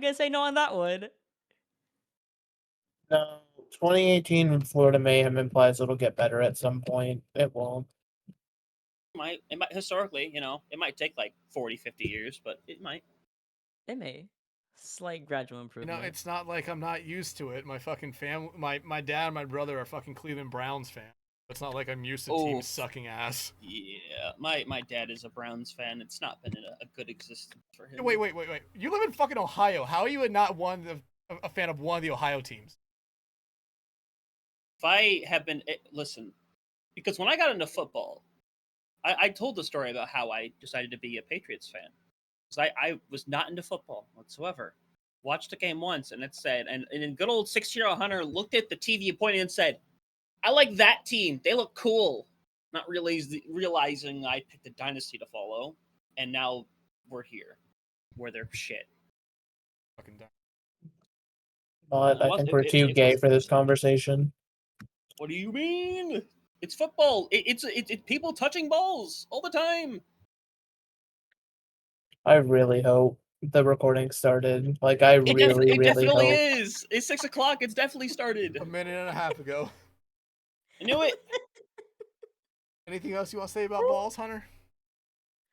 gonna say no on that one. No, 2018 Florida Mayhem implies it'll get better at some point. It won't. It might historically, it might take like 40, 50 years, but it might. It may. Slight gradual improvement. It's not like I'm not used to it. My fucking family, my dad and my brother are fucking Cleveland Browns fans. It's not like I'm used to teams sucking ass. Yeah, my dad is a Browns fan. It's not been a good existence for him. Wait. You live in fucking Ohio. How are you not a fan of one of the Ohio teams? If I have been, listen, because when I got into football, I told the story about how I decided to be a Patriots fan. Because I was not into football whatsoever. Watched the game once, and it said, and then good old 6-year-old Hunter looked at the TV, pointed, and said, I like that team. They look cool. Not realizing I picked a dynasty to follow, and now we're here, where they're shit. Fucking dumb. But I think we're too gay for this conversation. What do you mean? It's football. It's people touching balls all the time. I really hope the recording started. Like, I really hope. It definitely is. It's 6 o'clock. It's definitely started. A minute and a half ago. I knew it. Anything else you want to say about balls, Hunter?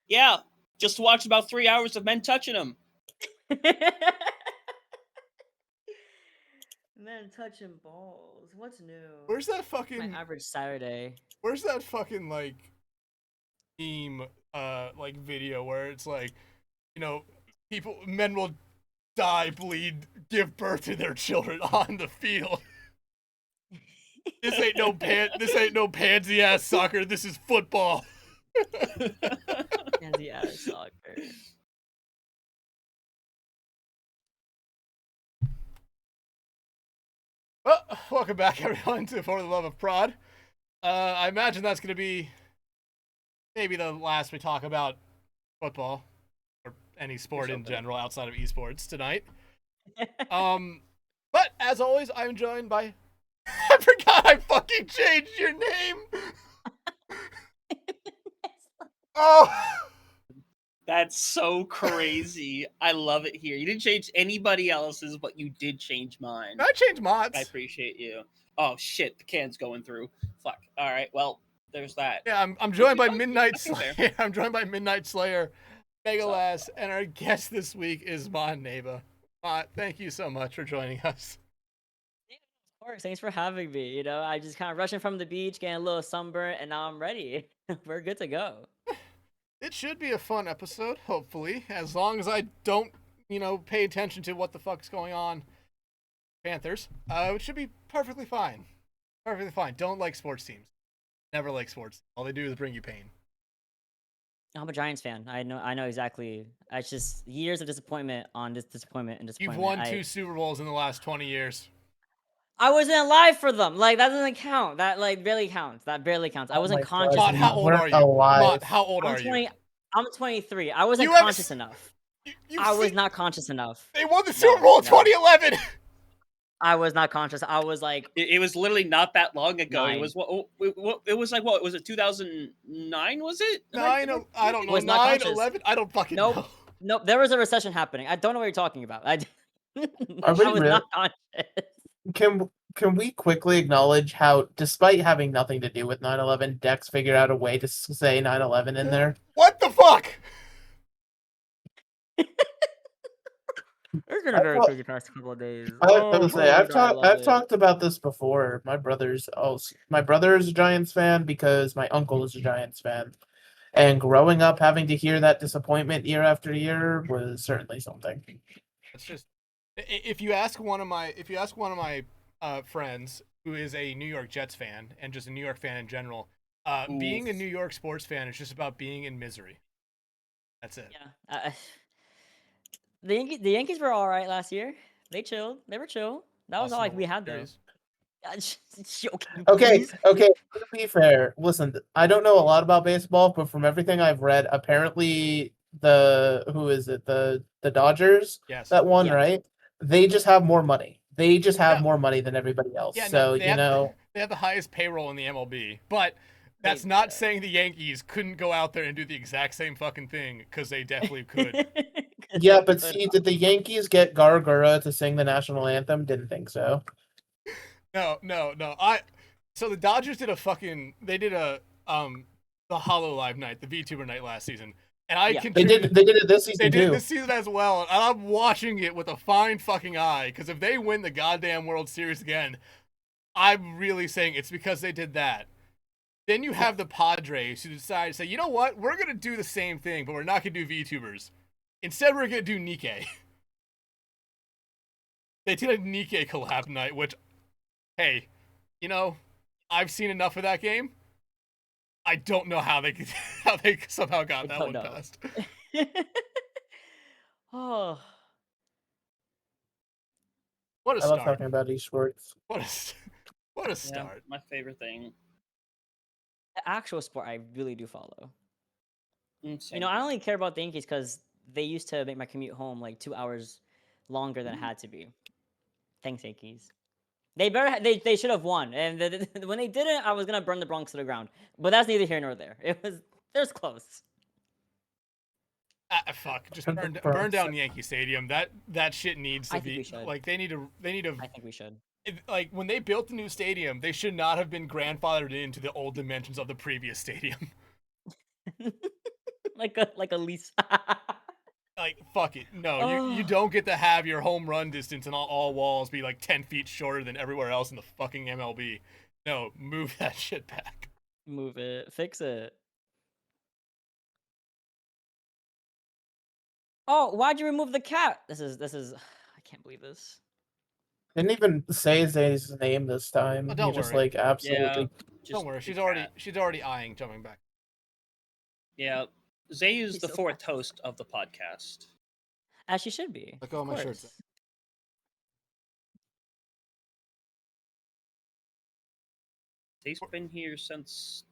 Yeah. Just watched about 3 hours of men touching them. Men touching balls. What's new? Where's that fucking... My average Saturday. Where's that fucking, like, meme, like, video where it's like, men will die, bleed, give birth to their children on the field. This ain't no pansy ass soccer. This is football. Pansy ass soccer. Well, welcome back everyone to For the Love of Prod. I imagine that's going to be maybe the last we talk about football or any sport in general outside of esports tonight. But as always, I'm joined by... I forgot I fucking changed your name! Oh! That's so crazy. I love it here. You didn't change anybody else's, but you did change mine. I changed Mott's. I appreciate you. Oh shit, the can's going through. Fuck. All right, well, there's that. Yeah, I'm joined by Midnight Slayer. I'm joined by Midnight Slayer, Megalass, and our guest this week is Mottineva. Mott, thank you so much for joining us. Of course, thanks for having me. I just kind of rushing from the beach, getting a little sunburnt, and now I'm ready. We're good to go. It should be a fun episode, hopefully, as long as I don't, pay attention to what the fuck's going on. Panthers. It should be perfectly fine. Perfectly fine. Don't like sports teams. Never like sports. All they do is bring you pain. I'm a Giants fan. I know exactly. It's just years of disappointment on disappointment and disappointment. You've won 2 Super Bowls in the last 20 years. I wasn't alive for them. Like, that doesn't count. That, barely counts. That barely counts. I wasn't conscious. Mott, how old are you? Mott, how old are you? I'm 23. I wasn't conscious enough. I was not conscious enough. They won the Super Bowl in 2011! I was not conscious. I was like... It was literally not that long ago. 9. It was it was like, what? Was it 2009, was it? 9, I don't know. 9, 11? I don't fucking know. Nope, there was a recession happening. I don't know what you're talking about. I was not conscious. Can we quickly acknowledge how, despite having nothing to do with 9/11, Dex figured out a way to say 9/11 in there? What the fuck? It's been a very crazy past couple of days. I've talked about this before. My brother's a Giants fan because my uncle is a Giants fan, and growing up having to hear that disappointment year after year was certainly something. It's just, if you ask one of my friends who is a New York Jets fan and just a New York fan in general, being a New York sports fan is just about being in misery. That's it. Yeah. The Yankees were all right last year. They chilled. They were chill. That was all like we had though. Okay. To be fair, listen, I don't know a lot about baseball, but from everything I've read, apparently the Dodgers, yes, that one, right? They just have more money. They just have more money than everybody else. Yeah, so they have the highest payroll in the MLB, but that's not saying the Yankees couldn't go out there and do the exact same fucking thing, because they definitely could. Yeah, They but put see, on. did the Yankees get Gargura to sing the national anthem? Didn't think so. No. So the Dodgers did the Hollow Live night, the VTuber night last season, and I Yeah. They did. contributed. They did it this They season did it too. this season as well, and I'm watching it with a fine fucking eye. Because if they win the goddamn World Series again, I'm really saying it's because they did that. Then you have the Padres who decide to say, you know what, we're gonna do the same thing, but we're not gonna do VTubers. Instead, we're gonna do Nikkei. They did a Nikkei collab night, which, hey, you know, I've seen enough of that game. I don't know how they somehow got I that don't one know. passed. Oh, What a I love start! talking about esports. What a Yeah, start! my favorite thing. the actual sport I really do follow. Same I here. only care about the Yankees because they used to make my commute home like 2 hours longer than it had to be. Thanks, Yankees. They should have won, and when they didn't, I was gonna burn the Bronx to the ground. But that's neither here nor there. There's close. Fuck! Just The burn Bronx. down Yankee Stadium. That shit needs to I think we be should. like they need to I think we should. like when they built the new stadium, they should not have been grandfathered into the old dimensions of the previous stadium. like a lease. Like fuck it, no, you Oh, don't get to have your home run distance and all walls be like 10 feet shorter than everywhere else in the fucking MLB. No, move that shit back. move it, fix it. Oh, why'd you remove the cat? This is. I can't believe this. Didn't even say his name this time. Oh, He don't just worry. like absolutely. Just Don't worry, the she's cat. already eyeing jumping back. Yeah, Zayu's He's the so fourth fast. host of the podcast. As she should be. Look, all Of my shirts. course. Zay's been here since.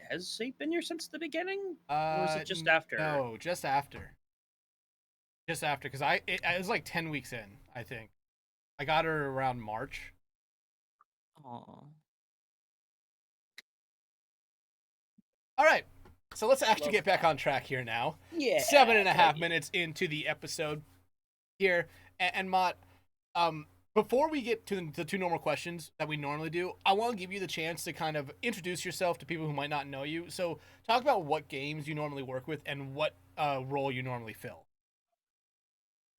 Has Zay been here since the beginning? Or is it just Uh, after? No, just after. Just after, because it was like 10 weeks in, I think. I got her around March. Aw. All right, so let's actually Love get back on track here now. Yeah. 7.5 minutes into the episode here, and Mott, before we get to the two normal questions that we normally do, I want to give you the chance to kind of introduce yourself to people who might not know you. So talk about what games you normally work with and what role you normally fill.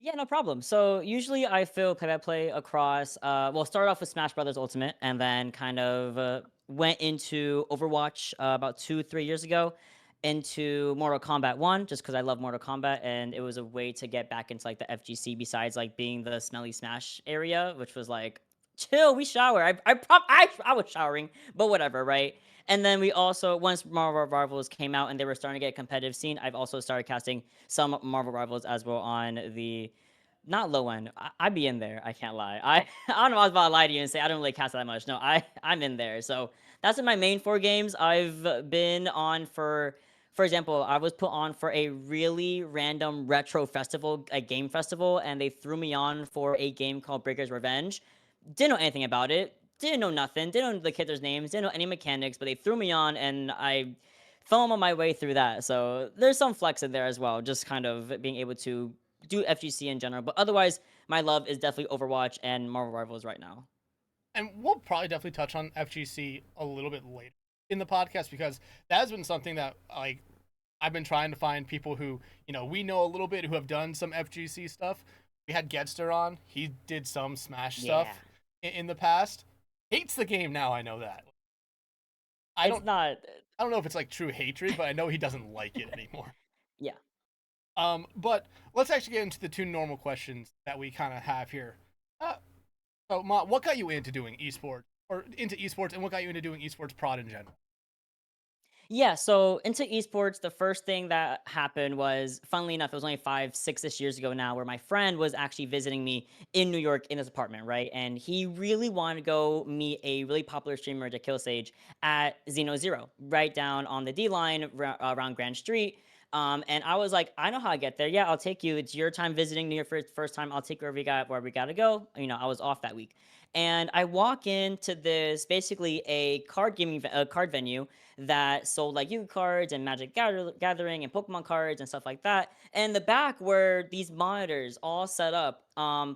Yeah, no problem. So usually I fill play-by-play across, started off with Smash Brothers Ultimate and then kind of went into Overwatch about 2, 3 years ago into Mortal Kombat 1 just because I love Mortal Kombat and it was a way to get back into like the FGC besides like being the smelly Smash area, which was like, chill, we shower. I was showering, but whatever, right? And then we also, once Marvel Rivals came out and they were starting to get a competitive scene, I've also started casting some Marvel Rivals as well on the not low end. I'd be in there. I can't lie. I don't know. I was about to lie to you and say I don't really cast that much. No, I'm in there. So that's in my main 4 games. I've been on for example, I was put on for a really random retro festival, a game festival, and they threw me on for a game called Breaker's Revenge. Didn't know anything about it. Didn't know nothing. Didn't know the characters' names. Didn't know any mechanics. But they threw me on, and I fell on my way through that. So there's some flex in there as well. Just kind of being able to do FGC in general. But otherwise, my love is definitely Overwatch and Marvel Rivals right now. And we'll probably definitely touch on FGC a little bit later in the podcast because that has been something that like I've been trying to find people who, we know a little bit who have done some FGC stuff. We had Gedster on. He did some Smash stuff in the past. Hates the game now, I know that. I don't know if it's like true hatred, but I know he doesn't like it anymore. Yeah. But let's actually get into the two normal questions that we kind of have here. So, Mott, what got you into doing esports, or into esports, and what got you into doing esports prod in general? Yeah, so into esports, the first thing that happened was, funnily enough, it was only 5, 6-ish years ago now, where my friend was actually visiting me in New York in his apartment, right? And he really wanted to go meet a really popular streamer, Kill Sage, at Xeno Zero, right down on the D line around Grand Street. And I was like, I know how to get there. Yeah, I'll take you. It's your time visiting New York for the first time. I'll take you where we gotta go. I was off that week. And I walk into this basically a card venue that sold like Yu cards and Magic Gathering and Pokemon cards and stuff like that. And in the back were these monitors all set up,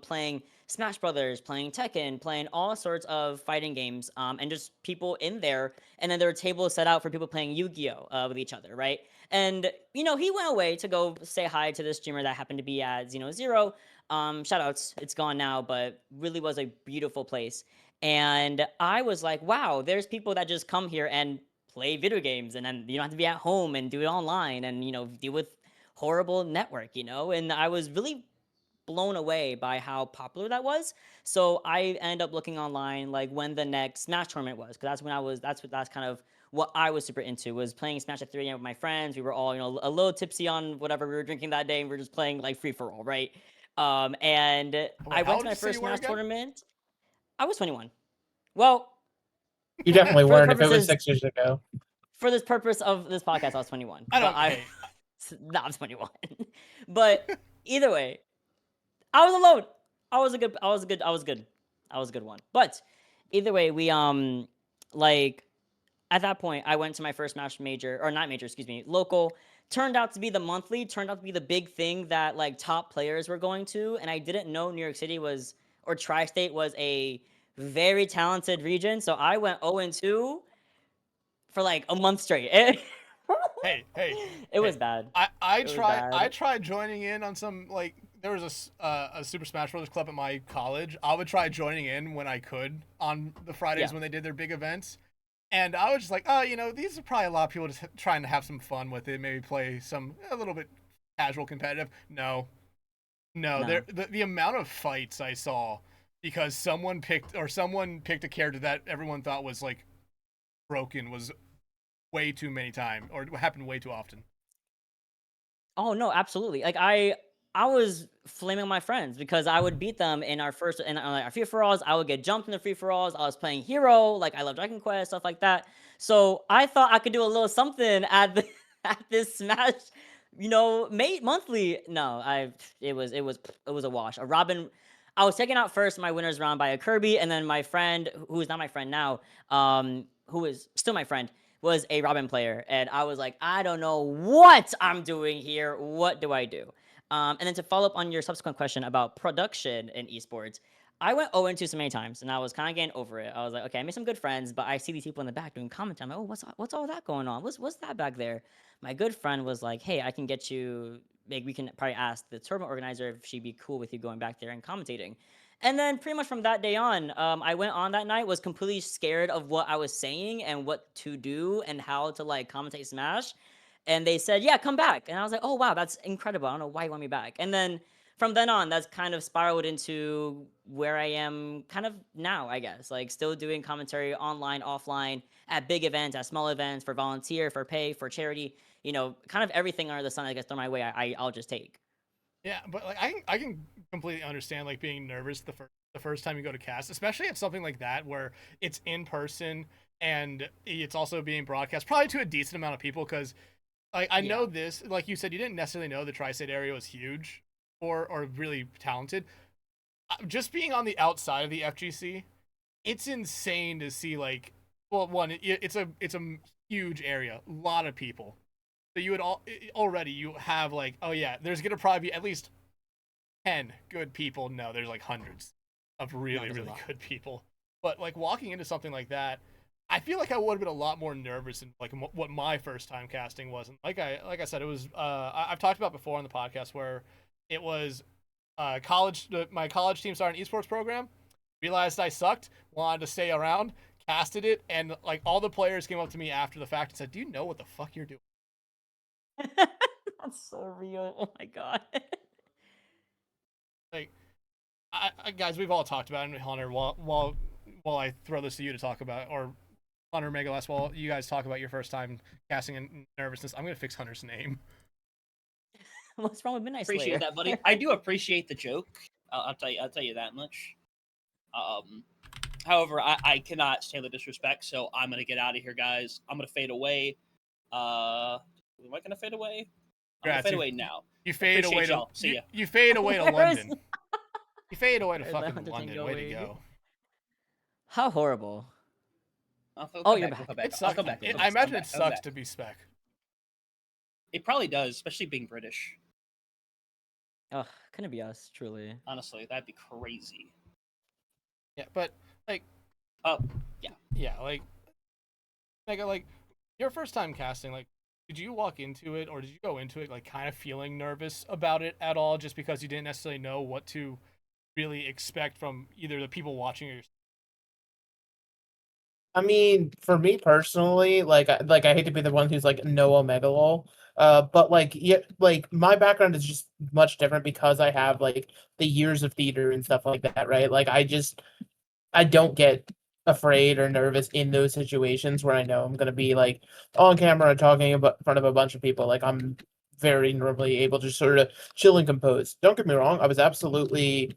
playing Smash Brothers, playing Tekken, playing all sorts of fighting games, and just people in there. And then there were tables set out for people playing Yu-Gi-Oh with each other, right? And he went away to go say hi to the streamer that happened to be at Xeno0. Shout outs, it's gone now, but really was a beautiful place. And I was like, wow, there's people that just come here and play video games, and then you don't have to be at home and do it online and deal with horrible network, and I was really blown away by how popular that was. So I ended up looking online like when the next Smash tournament was, because that's kind of what I was super into, was playing Smash at 3 a.m. with my friends. We were all a little tipsy on whatever we were drinking that day, and we were just playing like free for all, right? And I went to my first Smash tournament. I was 21. Well, you definitely for the weren't if it was purposes- 6 years ago. For this purpose of this podcast, I was 21. I don't. No, I'm 21. But either way, I was alone. I was a good one. But either way, we like at that point I went to my first Smash major, or not major, excuse me, local. Turned out to be the monthly, turned out to be the big thing that like top players were going to, and I didn't know New York City was, or Tri-State was, a very talented region. So I went 0-2 for like a month straight. Hey, it was bad. I tried joining in on some, like, there was a Super Smash Bros. Club at my college. I would try joining in when I could on the Fridays when they did their big events. And I was just like, oh, these are probably a lot of people just trying to have some fun with it, maybe play a little bit casual competitive. No. The amount of fights I saw because someone picked a character that everyone thought was like broken was way too many times, or happened way too often. Oh no, absolutely. Like I was flaming my friends because I would beat them in our our free for alls. I would get jumped in the free for alls. I was playing hero, like I love Dragon Quest, stuff like that. So I thought I could do a little something at this Smash, monthly. No, it was a wash. A Robin. I was taken out first in my winners round by a Kirby, and then my friend, who is not my friend now, who is still my friend, was a Robin player. And I was like, I don't know what I'm doing here. What do I do? And then to follow up on your subsequent question about production in esports, I went 0-2 so many times, and I was kind of getting over it. I was like, okay, I made some good friends, but I see these people in the back doing commentary. I'm like, oh, what's all that going on? What's that back there? My good friend was like, hey, I can get you. Like, we can probably ask the tournament organizer if she'd be cool with you going back there and commentating. And then pretty much from that day on, I went on that night, was completely scared of what I was saying and what to do and how to like commentate Smash. And they said, yeah, come back. And I was like, oh, wow, that's incredible. I don't know why you want me back. And then from then on, that's kind of spiraled into where I am kind of now, I guess. Like still doing commentary online, offline, at big events, at small events, for volunteer, for pay, for charity. Kind of everything under the sun that gets thrown my way, I'll just take. Yeah, but like I can completely understand like being nervous the first time you go to cast, especially at something like that where it's in person and it's also being broadcast probably to a decent amount of people, because I know this, like you said, you didn't necessarily know the Tri-State area was huge or really talented. Just being on the outside of the FGC, it's insane to see like, well, one, it's a huge area, a lot of people. So you would already you have like, oh yeah, there's gonna probably be at least 10 good people. No, there's like hundreds of really good people. But like walking into something like that, I feel like I would have been a lot more nervous in like what my first time casting was. And like I said, it was I've talked about before on the podcast where it was college. My college team started an esports program. Realized I sucked, wanted to stay around, casted it, and like all the players came up to me after the fact and said, "Do you know what the fuck you're doing?" That's so real. Oh my god. Like, guys, we've all talked about it. Hunter, while I throw this to you to talk about, or Hunter, Megalass, while you guys talk about your first time casting in Nervousness, I'm gonna fix Hunter's name. What's wrong with Midnight Slayer? Appreciate that, buddy. I do appreciate the joke. I'll tell you that much. However, I cannot stand the disrespect, so I'm gonna get out of here, guys. I'm gonna fade away. Am I gonna fade away? I'm gonna fade away now. You fade away to see ya. You fade away to London. You fade away to fucking London. Way to go. How horrible. Oh, you're back. We'll come back. It I'll sucks. come back. I imagine it sucks to be spec. It probably does, especially being British. Oh, couldn't be us, truly. Honestly, that'd be crazy. Yeah, but like, yeah, like, like your first time casting, like, did you walk into it or did you go into it like kind of feeling nervous about it at all, just because you didn't necessarily know what to really expect from either the people watching or yourself? I mean, for me personally, like I hate to be the one who's like no Omegalol, but like yeah, like my background is just much different because I have like the years of theater and stuff like that, right? Like I don't get afraid or nervous in those situations where I know I'm gonna be like on camera talking about in front of a bunch of people. Like I'm very normally able to sort of chill and compose. Don't get me wrong, I was absolutely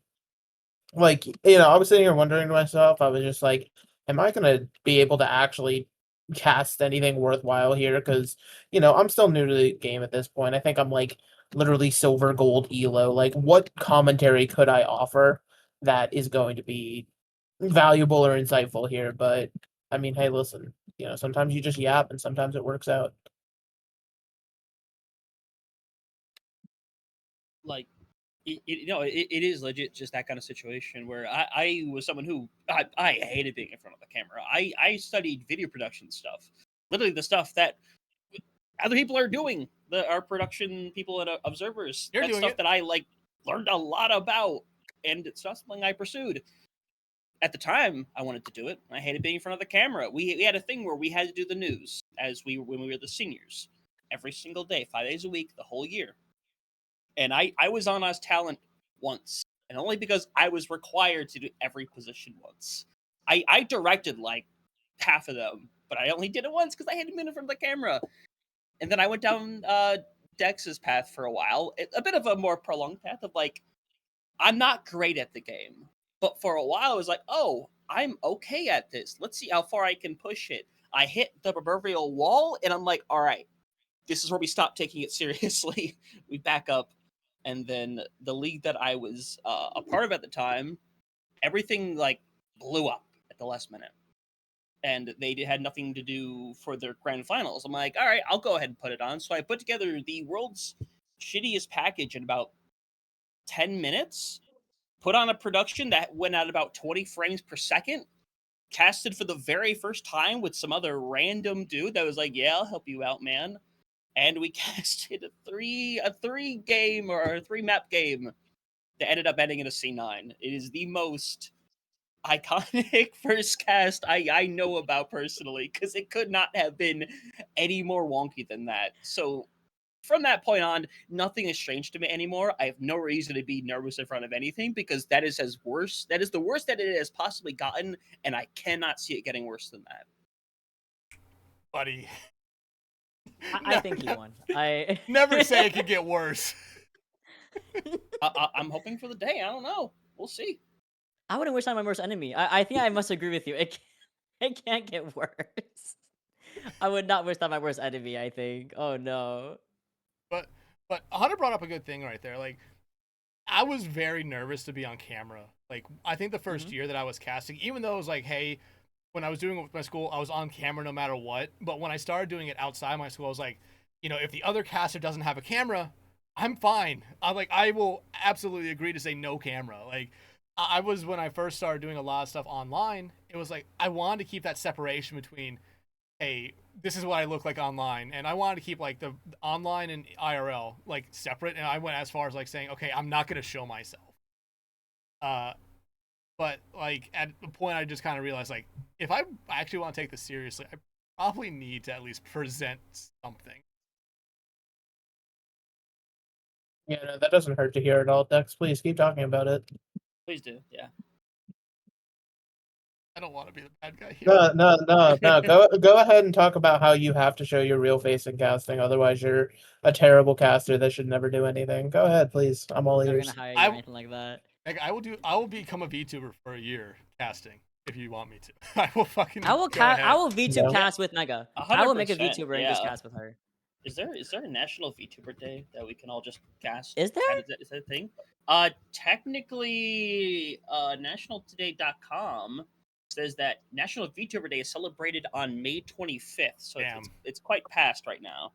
like, I was sitting here wondering to myself, I was just like, am I gonna be able to actually cast anything worthwhile here? Because, I'm still new to the game at this point. I think I'm like literally silver gold elo. Like, what commentary could I offer that is going to be valuable or insightful here? But I mean, hey, listen, sometimes you just yap and sometimes it works out. Like, it is legit just that kind of situation where I was someone who I hated being in front of the camera. I studied video production stuff, literally the stuff that other people are doing. Our production people and observers. You're That's doing stuff it. that I like learned a lot about, and it's not something I pursued. At the time, I wanted to do it. I hated being in front of the camera. We had a thing where we had to do the news when we were the seniors, every single day, 5 days a week, the whole year. And I was on Oz Talent once, and only because I was required to do every position once. I directed like half of them, but I only did it once because I had to be in front of the camera. And then I went down Dex's path for a while, a bit of a more prolonged path of like, I'm not great at the game, but for a while I was like, oh, I'm okay at this. Let's see how far I can push it. I hit the proverbial wall, and I'm like, all right, this is where we stop taking it seriously. We back up. And then the league that I was a part of at the time, everything like blew up at the last minute, and they had nothing to do for their grand finals. I'm like, all right, I'll go ahead and put it on. So I put together the world's shittiest package in about 10 minutes, put on a production that went at about 20 frames per second, casted for the very first time with some other random dude that was like, yeah, I'll help you out, man. And we casted a three game or a 3-map game that ended up ending in a C9. It is the most iconic first cast I know about personally, because it could not have been any more wonky than that. So from that point on, nothing is strange to me anymore. I have no reason to be nervous in front of anything, because that is the worst that it has possibly gotten, and I cannot see it getting worse than that. Buddy. I think he won. I Never say it could get worse. I'm hoping for the day. I don't know. We'll see. I wouldn't wish on my worst enemy. I think I must agree with you. It can't get worse. I would not wish on my worst enemy, I think. Oh no. But Hunter brought up a good thing right there. Like, I was very nervous to be on camera. Like, I think the 1st year that I was casting, even though it was like, hey, when I was doing it with my school, I was on camera no matter what. But when I started doing it outside my school, I was like, if the other caster doesn't have a camera, I'm fine. I will absolutely agree to say no camera. Like, I was, when I first started doing a lot of stuff online, it was like I wanted to keep that separation between, hey, this is what I look like online, and I wanted to keep like the online and IRL like separate. And I went as far as like saying, okay, I'm not gonna show myself. But like at the point, I just kind of realized, like, if I actually want to take this seriously, I probably need to at least present something. Yeah, no, that doesn't hurt to hear at all, Dex. Please keep talking about it. Please do. Yeah. I don't want to be the bad guy here. No. Go ahead and talk about how you have to show your real face in casting. Otherwise, you're a terrible caster that should never do anything. Go ahead, please. I'm all Never ears. gonna hire you or anything like that. Like, I will become a VTuber for a year casting if you want me to. I will fucking. I will VTube No. cast with Mega. I will make a 100%, VTuber and just cast with her. Is there a national VTuber day that we can all just cast? Is there? Is that a thing? Technically, nationaltoday.com says that National VTuber Day is celebrated on May 25th, so Damn. it's quite past right now.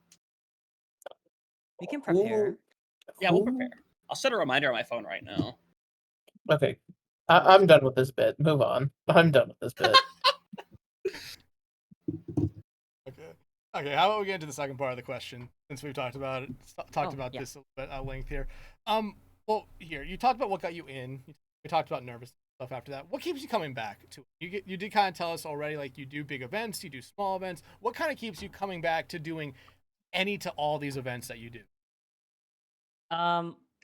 We can Who- prepare. Yeah, we'll who- prepare. I'll set a reminder on my phone right now. Okay. I'm done with this bit. Move on. I'm done with this bit. Okay. Okay. How about we get into the second part of the question since we've talked about it, about yeah. this a bit at length here. Well, here you talked about what got you in. We talked about nervous stuff after that. What keeps you coming back to it? You did kind of tell us already, like you do big events, you do small events. What kind of keeps you coming back to doing any to all these events that you do?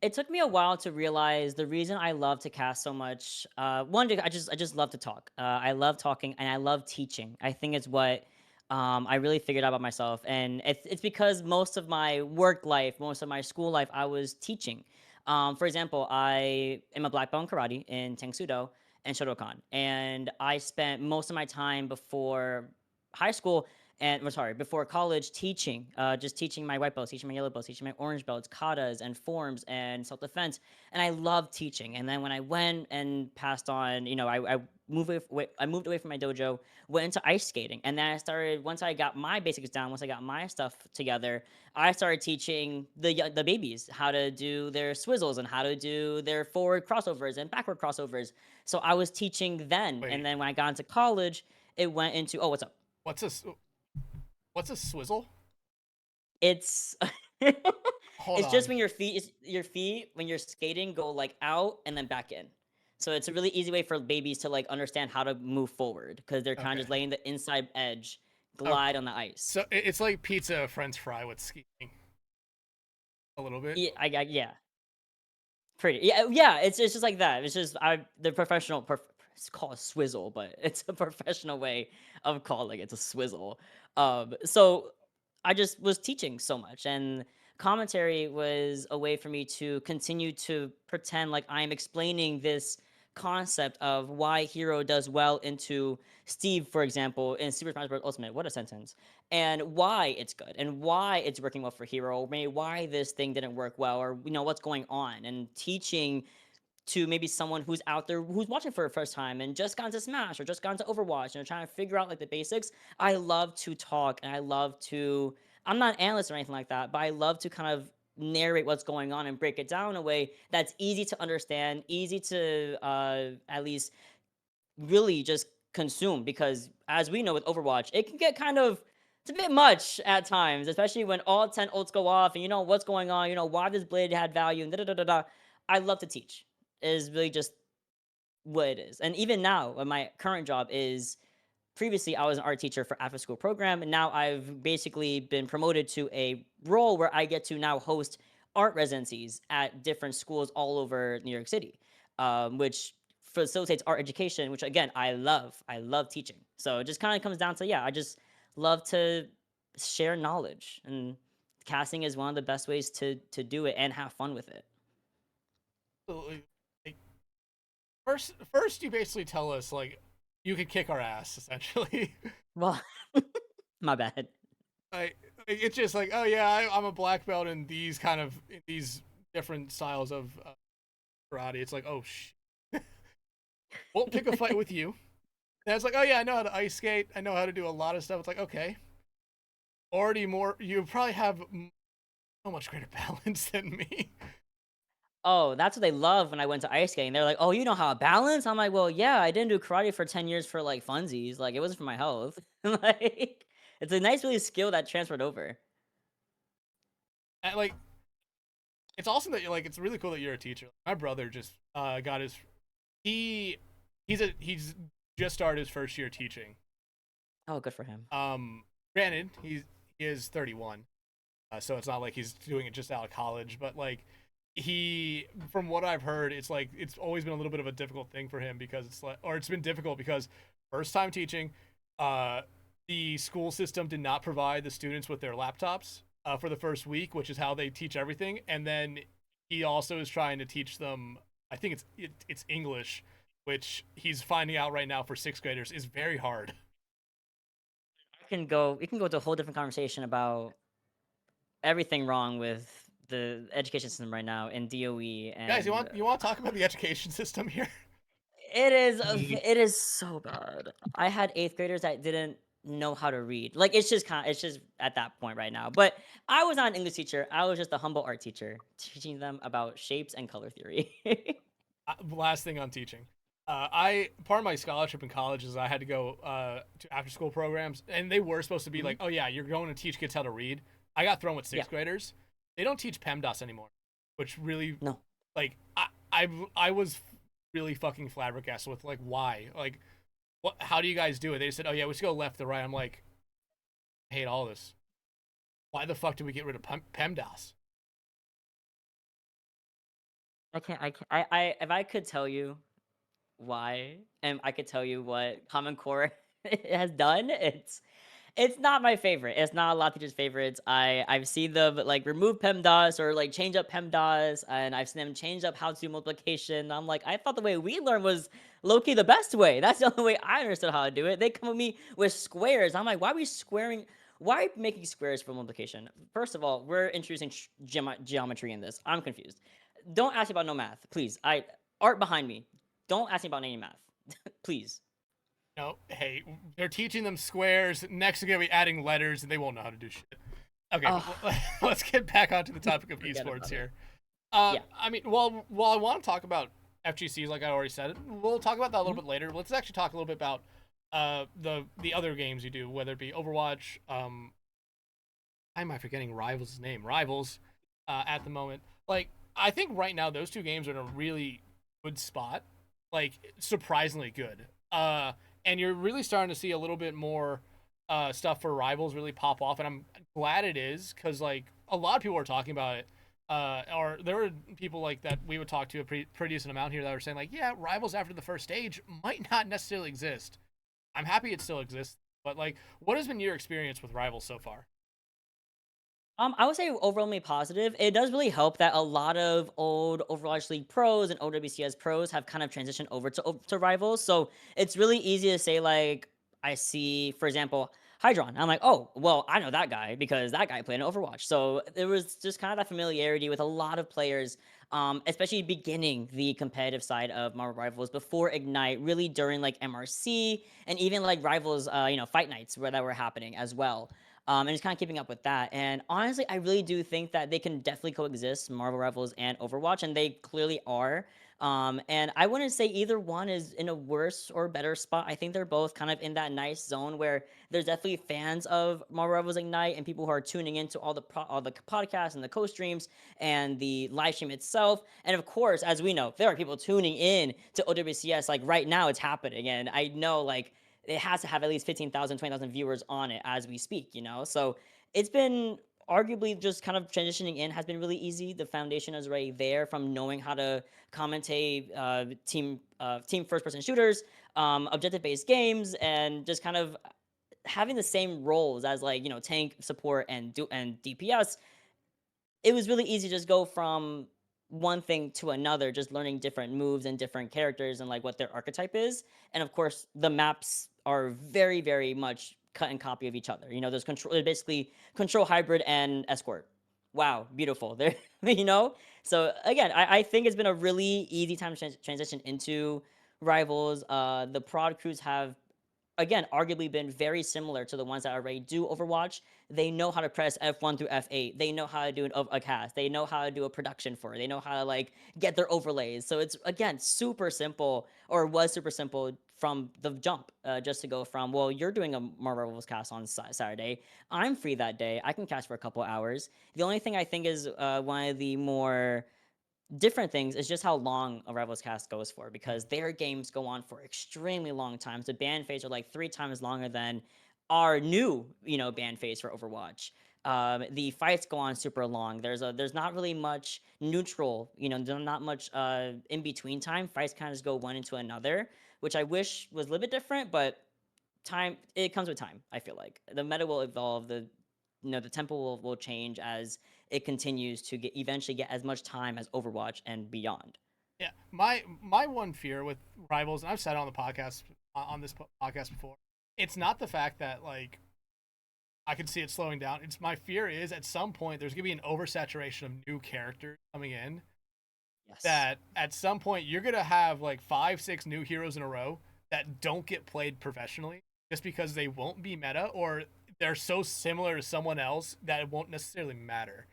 It took me a while to realize the reason I love to cast so much. One, I just love to talk. I love talking and I love teaching. I think it's what I really figured out about myself, and it's because most of my work life, most of my school life, I was teaching. For example, I am a black belt in karate in Tangsudo and Shotokan, and I spent most of my time before high school before college teaching, just teaching my white belts, teaching my yellow belts, teaching my orange belts, katas and forms and self-defense. And I love teaching. And then when I went and passed on, I moved away from my dojo, went into ice skating. And then I started, once I got my basics down, once I got my stuff together, I started teaching the babies how to do their swizzles and how to do their forward crossovers and backward crossovers. So I was teaching then. Wait. And then when I got into college, it went into, oh, what's up? What's a swizzle? It's Hold it's just on. when your feet when you're skating go like out and then back in. So it's a really easy way for babies to like understand how to move forward because they're kind of just Okay. letting the inside edge glide on the ice. So it's like pizza French fry with skiing. A little bit. Yeah, yeah. Pretty. Yeah, it's just like that. It's just the professional it's called a swizzle, but it's a professional way of calling it a swizzle. So I just was teaching so much, and commentary was a way for me to continue to pretend like I'm explaining this concept of why Hero does well into Steve, for example, in Super Smash Bros. Ultimate. What a sentence. And why it's good and why it's working well for Hero, or maybe why this thing didn't work well, or what's going on, and teaching to maybe someone who's out there who's watching for the first time and just gone to Smash or just gone to Overwatch and trying to figure out like the basics. I love to talk and I love to, I'm not an analyst or anything like that, but I love to kind of narrate what's going on and break it down in a way that's easy to understand, easy to at least really just consume, because as we know with Overwatch, it can get kind of, it's a bit much at times, especially when all 10 ults go off and you know what's going on, why this blade had value and da da da da da. I love to teach. Is really just what it is. And even now, my current job is, previously I was an art teacher for after school program, and now I've basically been promoted to a role where I get to now host art residencies at different schools all over New York City, which facilitates art education, which again I love teaching. So it just kind of comes down to, I just love to share knowledge, and casting is one of the best ways to do it and have fun with it. Absolutely. Like, first you basically tell us like you could kick our ass essentially. Well, my bad. It's just like, oh yeah, I'm a black belt in these different styles of karate. It's like, oh won't pick a fight with you. And it's like, oh yeah, I know how to ice skate. I know how to do a lot of stuff. It's like, okay, you probably have so much greater balance than me. Oh, that's what they love when I went to ice skating. They're like, "Oh, you know how to balance?" I'm like, "Well, yeah, I didn't do karate for 10 years for like funsies. Like it wasn't for my health." Like it's a nice really skill that transferred over. And, like, it's awesome that it's really cool that you're a teacher. My brother just got his he's just started his first year teaching. Oh, good for him. Granted, he is 31, so it's not like he's doing it just out of college, but like from what I've heard, it's like it's always been a little bit of a difficult thing for him because it's been difficult because first time teaching, the school system did not provide the students with their laptops for the first week, which is how they teach everything, and then he also is trying to teach them. I think it's English, which he's finding out right now for 6th graders is very hard. We can go to a whole different conversation about everything wrong with the education system right now in DOE. And Guys, you want to talk about the education system here? It is so bad. I had 8th graders that didn't know how to read. Like it's just at that point right now. But I was not an English teacher. I was just a humble art teacher teaching them about shapes and color theory. Last thing on teaching. I part of my scholarship in college is I had to go to after school programs, and they were supposed to be like, oh yeah, you're going to teach kids how to read. I got thrown with 6th graders. They don't teach PEMDAS anymore, which really No. like I was really fucking flabbergasted with like why like what how do you guys do it? They said, oh yeah, we just go left to right. I'm like, I hate all this. Why the fuck did we get rid of PEMDAS? I if I could tell you why, and I could tell you what Common Core has done, it's not my favorite. It's not a lot of teachers' favorites. I've seen them like remove PEMDAS or like change up PEMDAS, and I've seen them change up how to do multiplication. I'm like, I thought the way we learned was low-key the best way. That's the only way I understood how to do it. They come at me with squares. I'm like, why are we squaring? Why are we making squares for multiplication? First of all, we're introducing geometry in this. I'm confused. Don't ask me about no math, please. Art behind me. Don't ask me about any math, please. No, hey, they're teaching them squares. Next, they're gonna be adding letters, and they won't know how to do shit. Okay, let's get back onto the topic of esports here. I mean, while I want to talk about FGCs, like I already said, we'll talk about that a little bit later. Let's actually talk a little bit about the other games you do, whether it be Overwatch. Why am I forgetting Rivals' name? Rivals, at the moment. Like, I think right now those two games are in a really good spot. Like, surprisingly good. And you're really starting to see a little bit more stuff for Rivals really pop off, and I'm glad it is, because like a lot of people are talking about it. Or there were people like that we would talk to a pretty decent amount here that were saying like, yeah, Rivals after the first stage might not necessarily exist. I'm happy it still exists, but like, what has been your experience with Rivals so far? I would say overwhelmingly positive. It does really help that a lot of old Overwatch League pros and OWCS pros have kind of transitioned over to Rivals. So it's really easy to say, like, I see, for example, Hydron. I'm like, oh, well, I know that guy because that guy played in Overwatch. So there was just kind of that familiarity with a lot of players, especially beginning the competitive side of Marvel Rivals before Ignite, really during like MRC and even like Rivals, fight nights that were happening as well. And just kind of keeping up with that. And honestly, I really do think that they can definitely coexist, Marvel Rivals and Overwatch, and they clearly are. And I wouldn't say either one is in a worse or better spot. I think they're both kind of in that nice zone where there's definitely fans of Marvel Rivals Ignite and people who are tuning into all the podcasts and the co-streams and the live stream itself. And of course, as we know, there are people tuning in to OWCS. Like right now, it's happening, and I know like it has to have at least 15,000, 20,000 viewers on it as we speak, So it's been arguably just kind of transitioning in has been really easy. The foundation is already there from knowing how to commentate team first person shooters, objective based games, and just kind of having the same roles as like tank support and DPS. It was really easy to just go from one thing to another, just learning different moves and different characters and like what their archetype is. And of course, the maps are very, very much cut and copy of each other. There's basically control hybrid and escort. Wow, beautiful. There, So again, I think it's been a really easy time to transition into Rivals. The prod crews have again, arguably been very similar to the ones that already do Overwatch. They know how to press F1 through F8. They know how to do a cast. They know how to do a production for it. They know how to like get their overlays. So it's again super simple, or was super simple from the jump. Just to go from, well, you're doing a Marvel's cast on Saturday. I'm free that day. I can cast for a couple hours. The only thing I think is one of the more different things is just how long a Rivals cast goes for, because their games go on for extremely long times. The ban phase are like 3 times longer than our new, ban phase for Overwatch. The fights go on super long. There's not really much neutral, there's not much in between time. Fights kind of just go one into another, which I wish was a little bit different, but it comes with time. I feel like the meta will evolve. The tempo will change as it continues to eventually get as much time as Overwatch and beyond. Yeah, my one fear with Rivals, and I've said on the podcast on this podcast before, it's not the fact that like I can see it slowing down. It's my fear is at some point there's gonna be an oversaturation of new characters coming in, Yes. that at some point you're gonna have like 5-6 new heroes in a row that don't get played professionally just because they won't be meta or they're so similar to someone else that it won't necessarily matter.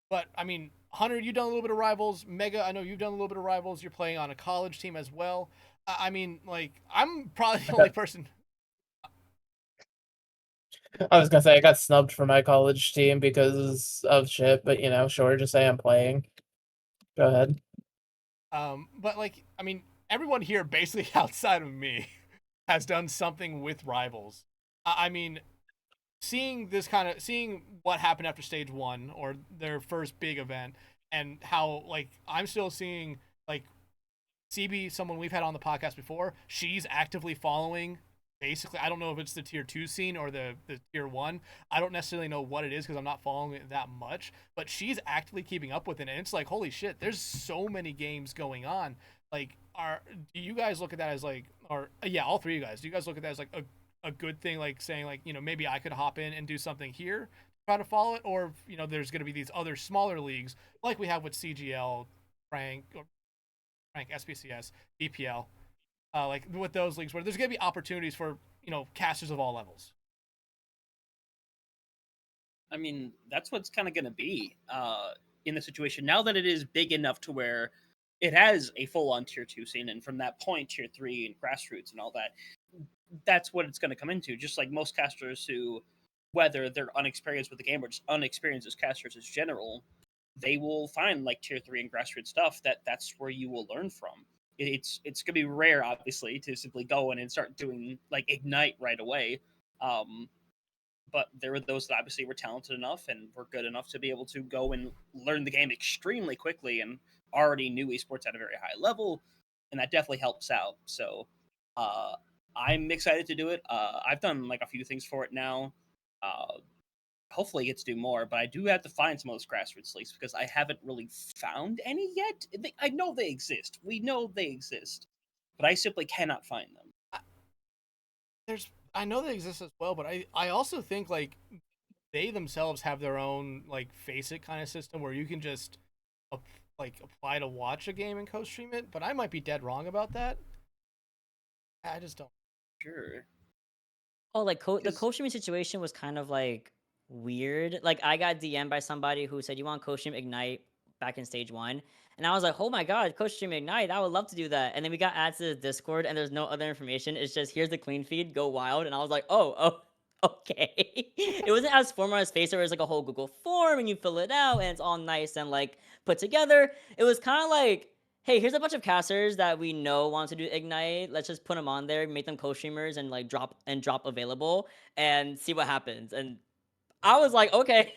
But I mean, Hunter, you've done a little bit of Rivals. Mega, I know you've done a little bit of Rivals. You're playing on a college team as well. I mean, like, I'm probably the only person. I was gonna say I got snubbed from my college team because of shit, but sure, just say I'm playing. Go ahead. But like, I mean, everyone here basically outside of me has done something with Rivals. I mean, seeing what happened after stage 1 or their first big event, and how like I'm still seeing like CB, someone we've had on the podcast before, she's actively following. Basically, I don't know if it's the tier 2 scene or the tier 1. I don't necessarily know what it is because I'm not following it that much, but she's actively keeping up with it, and it's like, holy shit, there's so many games going on. Like, do you guys look at that as like, or yeah, all three of you guys, do you guys look at that as like a good thing, like saying like, maybe I could hop in and do something here, try to follow it, or there's going to be these other smaller leagues like we have with CGL, Frank, SPCS, EPL, like with those leagues where there's going to be opportunities for casters of all levels. I mean, that's what's kind of going to be in the situation now that it is big enough to where it has a full-on tier 2 scene, and from that point, tier 3 and grassroots and all that, that's what it's going to come into. Just like most casters who, whether they're unexperienced with the game or just unexperienced as casters as general, they will find like tier 3 and grassroots stuff that's where you will learn from. It's gonna be rare, obviously, to simply go in and start doing like Ignite right away. But there were those that obviously were talented enough and were good enough to be able to go and learn the game extremely quickly and already knew esports at a very high level, and that definitely helps out. So I'm excited to do it. I've done like a few things for it now. Hopefully get to do more, but I do have to find some of those grassroots leagues because I haven't really found any yet. I know they exist. We know they exist, but I simply cannot find them. I know they exist as well, but I also think like they themselves have their own like face it kind of system where you can just apply to watch a game and co-stream it, but I might be dead wrong about that. I just don't. Sure. Oh, like the co-streaming situation was kind of like weird. Like I got DM'd by somebody who said, "You want co-stream Ignite back in stage 1?" And I was like, "Oh my god, co-stream Ignite! I would love to do that." And then we got added to the Discord, and there's no other information. It's just here's the clean feed, go wild. And I was like, "Oh, okay." It wasn't as formal as Face, where it's like a whole Google form and you fill it out and it's all nice and like put together. It was kind of like, hey, here's a bunch of casters that we know want to do Ignite. Let's just put them on there, make them co-streamers, and like drop available, and see what happens. And I was like, okay,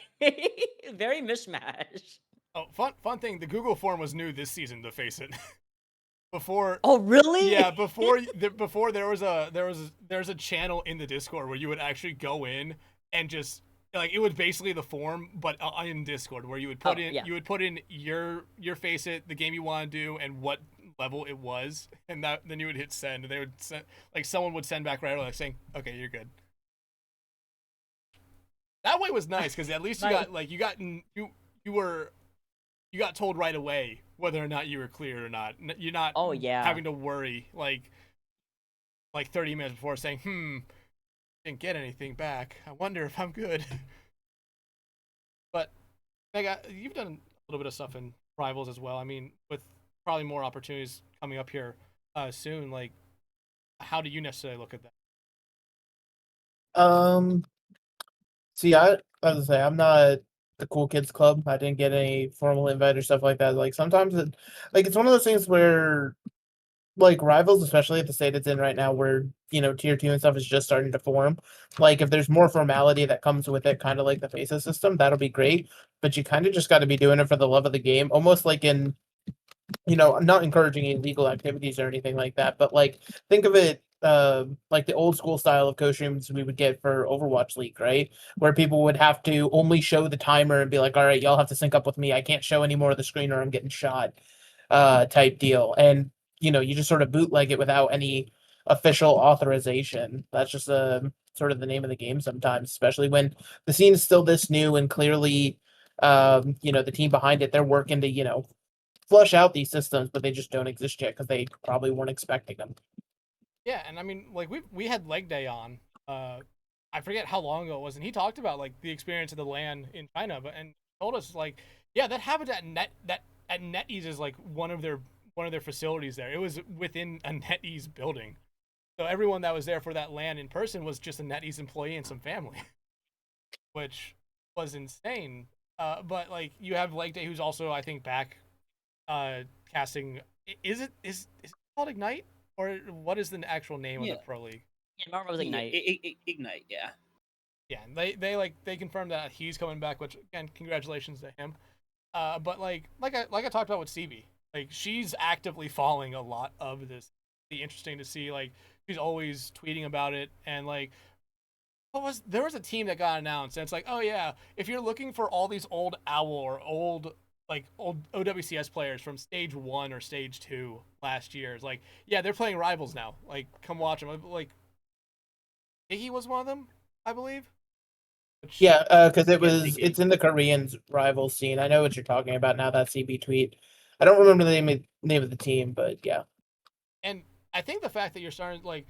very mishmash. Oh, fun thing. The Google form was new this season. To face it, before. Oh, really? Yeah, before there's a channel in the Discord where you would actually go in and just like it was basically the form, but in Discord where you would put you would put in your face it, the game you want to do, and what level it was, and then you would hit send, and they would send like someone would send back right away like saying, "Okay, you're good." That way was nice because at least you got told right away whether or not you were clear or not. You're not having to worry like 30 minutes before saying, didn't get anything back. I wonder if I'm good. But Mega, you've done a little bit of stuff in Rivals as well. I mean, with probably more opportunities coming up here soon, like how do you necessarily look at that? See, as I say, I'm not the cool kids club. I didn't get any formal invite or stuff like that. Like sometimes it's one of those things where like Rivals, especially at the state it's in right now, where tier 2 and stuff is just starting to form. Like if there's more formality that comes with it, kind of like the faces system, that'll be great. But you kind of just got to be doing it for the love of the game, almost like in I'm not encouraging illegal activities or anything like that, but like think of it like the old school style of co-streams we would get for Overwatch League, right? Where people would have to only show the timer and be like, all right, y'all have to sync up with me. I can't show any more of the screen or I'm getting shot, type deal. And you just sort of bootleg it without any official authorization. That's just sort of the name of the game sometimes, especially when the scene is still this new and clearly the team behind it, they're working to flush out these systems, but they just don't exist yet because they probably weren't expecting them. Yeah, and I mean, like we had Leg Day on. I forget how long ago it was, and he talked about like the experience of the LAN in China, and told us like, yeah, that happened at NetEase is like one of their facilities there. It was within a NetEase building, so everyone that was there for that LAN in person was just a NetEase employee and some family, which was insane. But like you have Leg Day, who's also I think back, casting. Is it called Ignite? Or what is the actual name of the pro league? Yeah, Marvel was Ignite. Ignite, yeah. Yeah, they confirmed that he's coming back, which again, congratulations to him. But like I talked about with Stevie, like she's actively following a lot of this. It'd be interesting to see, like she's always tweeting about it, and like there was a team that got announced, and it's like, oh yeah, if you're looking for all these old OWL or old OWCS players from stage 1 or stage 2 last year. It's like, yeah, they're playing Rivals now. Like, come watch them. Like, Iggy was one of them, I believe. Yeah, because it's in the Korean Rivals scene. I know what you're talking about now. That CB tweet. I don't remember the name of the team, but yeah. And I think the fact that you're starting like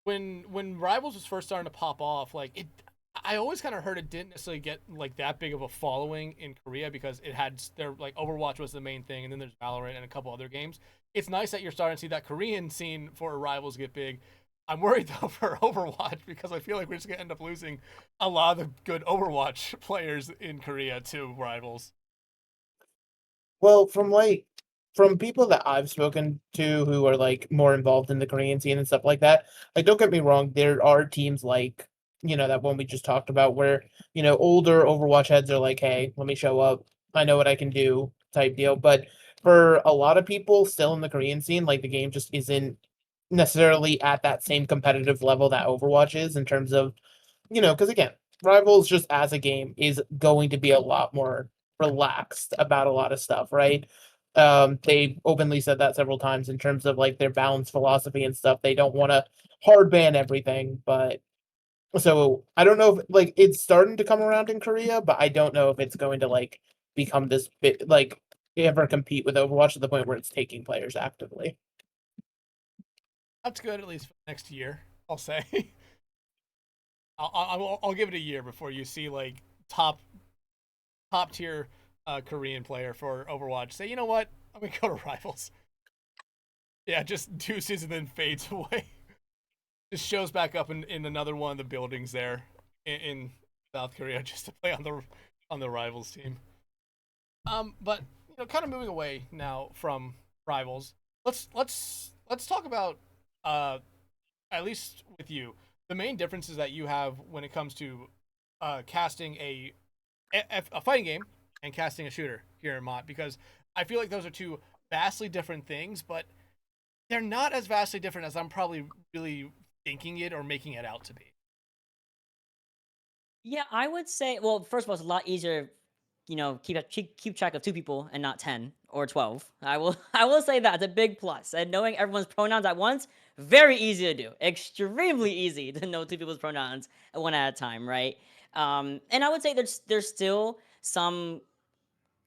when Rivals was first starting to pop off, like it. I always kind of heard it didn't necessarily get like that big of a following in Korea because it had their like Overwatch was the main thing, and then there's Valorant and a couple other games. It's nice that you're starting to see that Korean scene for Rivals get big. I'm worried though for Overwatch because I feel like we're just gonna end up losing a lot of the good Overwatch players in Korea to Rivals. Well, from people that I've spoken to who are like more involved in the Korean scene and stuff like that, like don't get me wrong, there are teams like that one we just talked about where older Overwatch heads are like, hey, let me show up, I know what I can do type deal. But for a lot of people still in the Korean scene, like the game just isn't necessarily at that same competitive level that Overwatch is in terms of because again, Rivals just as a game is going to be a lot more relaxed about a lot of stuff, right? They openly said that several times in terms of like their balance philosophy and stuff. They don't want to hard ban everything, but so I don't know if like it's starting to come around in Korea, but I don't know if it's going to like become this bit like ever compete with Overwatch to the point where it's taking players actively. That's good, at least for next year, I'll say. I'll give it a year before you see like top tier Korean player for Overwatch say, you know what, I'm gonna go to Rivals. Yeah, just deuces and then fades away. Just shows back up in another one of the buildings there in South Korea just to play on the Rivals team. But kind of moving away now from Rivals, let's talk about at least with you the main differences that you have when it comes to casting a fighting game and casting a shooter here in Mott, because I feel like those are two vastly different things, but they're not as vastly different as I'm probably really thinking it or making it out to be. Yeah, I would say. Well, first of all, it's a lot easier, keep track of 2 people and not 10 or 12. I will say that it's a big plus. And knowing everyone's pronouns at once, very easy to do. Extremely easy to know 2 people's pronouns one at a time, right? And I would say there's still some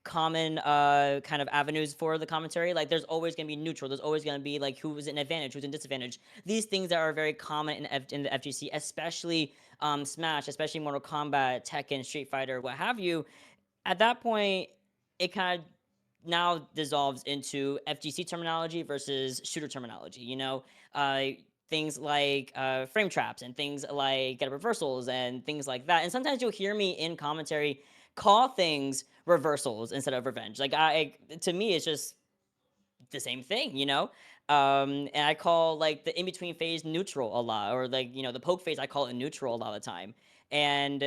common kind of avenues for the commentary. Like there's always going to be neutral, there's always going to be like who's in advantage, who's in disadvantage, these things that are very common in the FGC, especially Smash, especially Mortal Kombat, Tekken, Street Fighter, what have you. At that point, it kind of now dissolves into FGC terminology versus shooter terminology. Things like frame traps and things like get reversals and things like that. And sometimes you'll hear me in commentary call things reversals instead of revenge. Like to me, it's just the same thing, and I call like the in-between phase neutral a lot, or like the poke phase, I call it neutral a lot of the time. And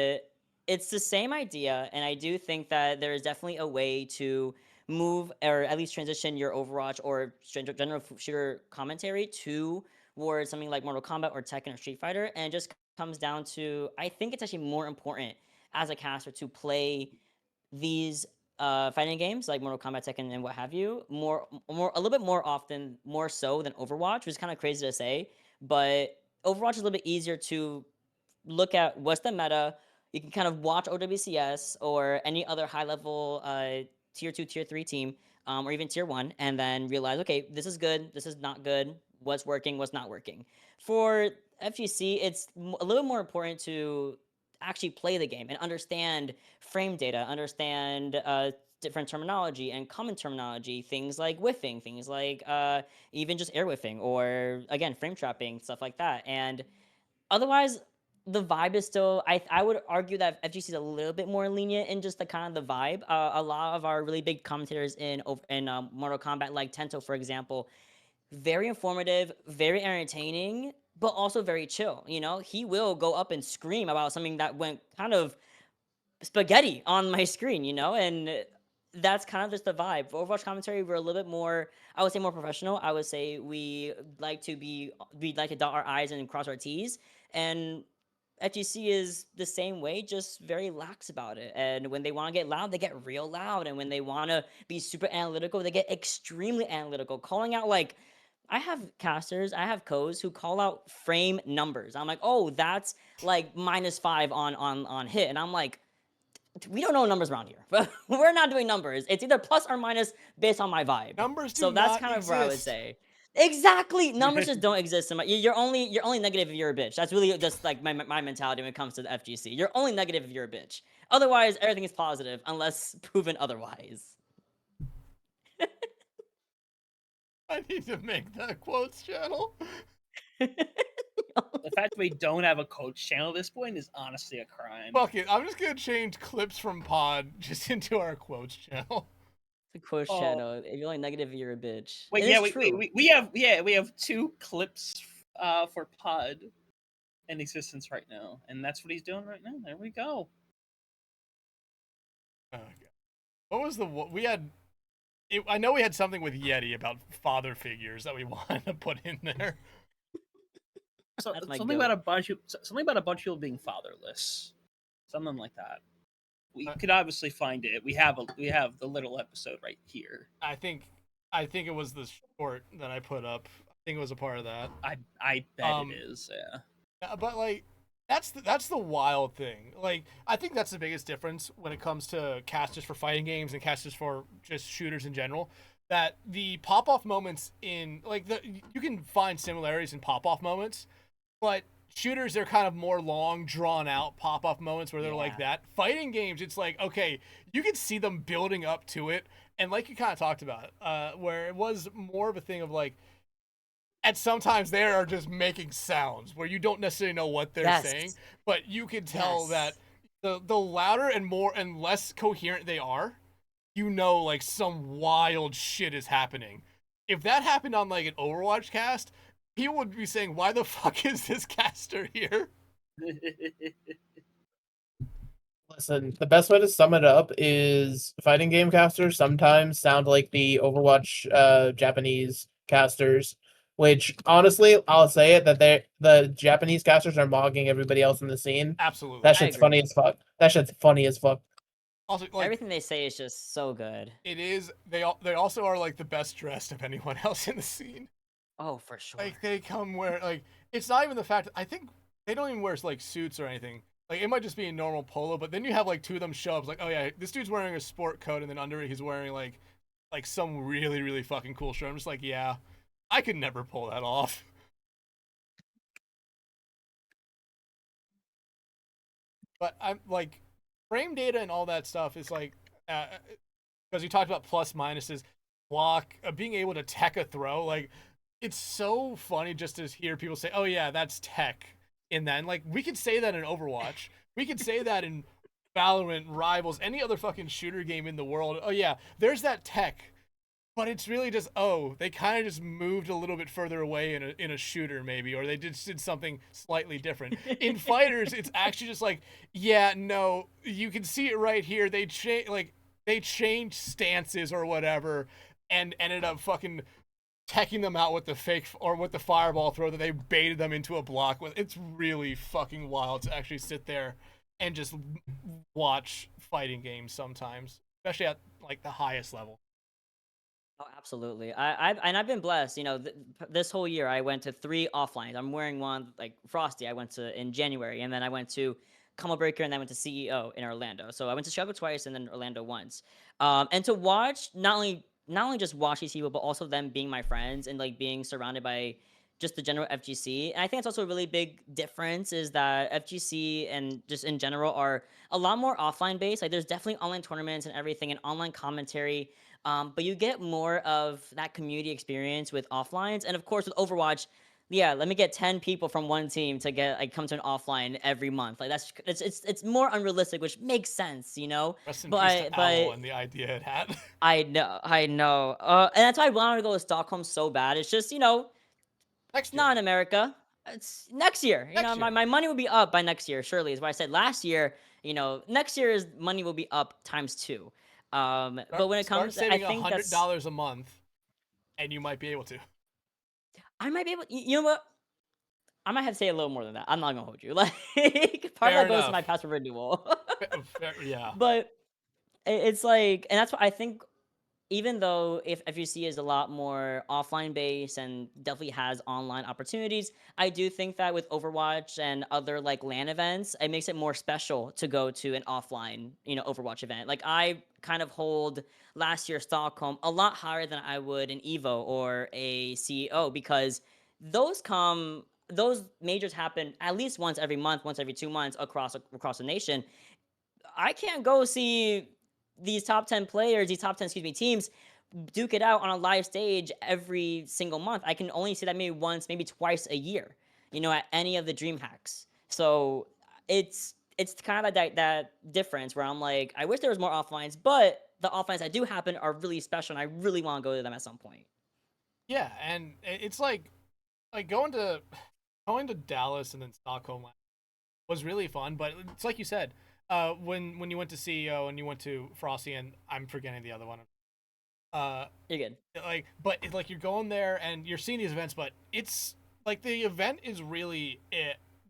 it's the same idea, and I do think that there is definitely a way to move or at least transition your Overwatch or general shooter commentary towards something like Mortal Kombat or Tekken or Street Fighter, and it just comes down to, I think it's actually more important as a caster to play these fighting games like Mortal Kombat, Tekken, and what have you a little bit more often, more so than Overwatch, which is kind of crazy to say, but Overwatch is a little bit easier to look at what's the meta. You can kind of watch OWCS or any other high level tier 2, tier 3 team, or even tier 1, and then realize, okay, this is good, this is not good, what's working, what's not working. For FGC, it's a little more important to actually play the game and understand frame data, understand different terminology and common terminology, things like whiffing, things like even just air whiffing, or again, frame trapping, stuff like that. And otherwise, the vibe is still, I would argue that FGC is a little bit more lenient in just the kind of the vibe. A lot of our really big commentators in Mortal Kombat, like Tento, for example, very informative, very entertaining, but also very chill. You know, he will go up and scream about something that went kind of spaghetti on my screen, you know, and that's kind of just the vibe. For Overwatch commentary, we're a little bit more, I would say, more professional. I would say we like to dot our I's and cross our T's, and FGC is the same way, just very lax about it. And when they want to get loud, they get real loud, and when they want to be super analytical, they get extremely analytical, calling out like, I have casters, I have codes who call out frame numbers. I'm like, oh, that's like -5 on hit, and I'm like, we don't know numbers around here, but we're not doing numbers. It's either plus or minus based on my vibe. Numbers do So that's not kind of where I would exist. say. Exactly, numbers just don't exist. You're only negative if you're a bitch. That's really just like my mentality when it comes to the FGC. You're only negative if you're a bitch. Otherwise, everything is positive unless proven otherwise. I need to make that quotes channel. The fact that we don't have a coach channel at this point is honestly a crime. Fuck it, I'm just gonna change clips from Pod just into our quotes channel. The quote Oh. channel. If you're only negative, you're a bitch. Wait, It yeah, is true. we have 2 clips for Pod in existence right now, and that's what he's doing right now. There we go. Oh, God. What was we had? I know we had something with Yeti about father figures that we wanted to put in there. So, That's my something goat. about a bunch of people being fatherless, something like that. We Uh, could obviously find it. We have the little episode right here. I think it was the short that I put up. I think it was a part of that. I bet it is. Yeah. But like that's the wild thing. Like I think that's the biggest difference when it comes to casters for fighting games and casters for just shooters in general. That the pop off moments in like you can find similarities in pop off moments, but shooters are kind of more long drawn out pop off moments where they're like that. Fighting games, it's like okay, you can see them building up to it, and like you kind of talked about, where it was more of a thing of like. And sometimes they are just making sounds where you don't necessarily know what they're saying, but you can tell that the louder and more and less coherent they are, you know, like some wild shit is happening. If that happened on like an Overwatch cast, people would be saying, "Why the fuck is this caster here?" Listen, the best way to sum it up is fighting game casters sometimes sound like the Overwatch Japanese casters, which honestly, I'll say it that the Japanese casters are mogging everybody else in the scene. Absolutely. That shit's funny as fuck. That shit's funny as fuck. Also, like, everything they say is just so good. it is. They also are like the best dressed of anyone else in the scene. Oh, for sure. Like they come wear like it's not even the fact. I think they don't even wear like suits or anything. Like it might just be a normal polo, but then you have like 2 of them show up. Like, oh yeah, this dude's wearing a sport coat, and then under it he's wearing like some really really fucking cool shirt. I'm just like, yeah, I could never pull that off. But I'm like, frame data and all that stuff is like, because you talked about plus minuses, block, being able to tech a throw. Like, it's so funny just to hear people say, "Oh yeah, that's tech." In that, and like we could say that in Overwatch, we could say that in Valorant, Rivals, any other fucking shooter game in the world. Oh yeah, there's that tech. But it's really just they kind of just moved a little bit further away in a shooter maybe, or they just did something slightly different. In fighters, it's actually just like, yeah, no, you can see it right here. They changed stances or whatever, and ended up fucking teching them out with the fake or with the fireball throw that they baited them into a block with. It's really fucking wild to actually sit there and just watch fighting games sometimes, especially at like the highest level. Oh, absolutely. I've been blessed. You know, this whole year I went to 3 offlines. I'm wearing one like Frosty. I went to in January, and then I went to Combo Breaker, and then I went to CEO in Orlando. So I went to Chicago twice and then Orlando once. And to watch not only just watch these people, but also them being my friends and like being surrounded by just the general FGC. And I think it's also a really big difference is that FGC and just in general are a lot more offline based. Like there's definitely online tournaments and everything and online commentary. But you get more of that community experience with offlines. And of course with Overwatch, yeah, let me get 10 people from one team to get like come to an offline every month. Like it's more unrealistic, which makes sense, you know. Rest in peace to But Owl and the idea it had. I know. And that's why I wanted to go to Stockholm so bad. It's just, you know, Next year. not in America. It's next year. You know, Next year. my money will be up by next year, surely, is what I said last year. You know, next year's money will be up ×2. But when it comes, start I saving think that's $100 a month, and you might be able to. I might be able. You know what? I might have to say a little more than that. I'm not gonna hold you. Like part of Fair that goes to enough. my password renewal. Yeah. But it's like, and that's what I think. Even though if FUC is a lot more offline based and definitely has online opportunities, I do think that with Overwatch and other like LAN events, it makes it more special to go to an offline, you know, Overwatch event. Like I kind of hold last year's Stockholm a lot higher than I would an Evo or a CEO because those majors happen at least once every month, once every 2 months across the nation. I can't go see these top 10 players, these top 10, teams duke it out on a live stage every single month. I can only see that maybe once, maybe twice a year, you know, at any of the dream hacks. So it's kind of that difference where I'm like, I wish there was more offlines, but the offlines that do happen are really special and I really want to go to them at some point. Yeah, and it's like going to Dallas and then Stockholm was really fun, but it's like you said, when you went to CEO and you went to Frosty and I'm forgetting the other one. You're good. But it's like you're going there and you're seeing these events, but it's like the event is really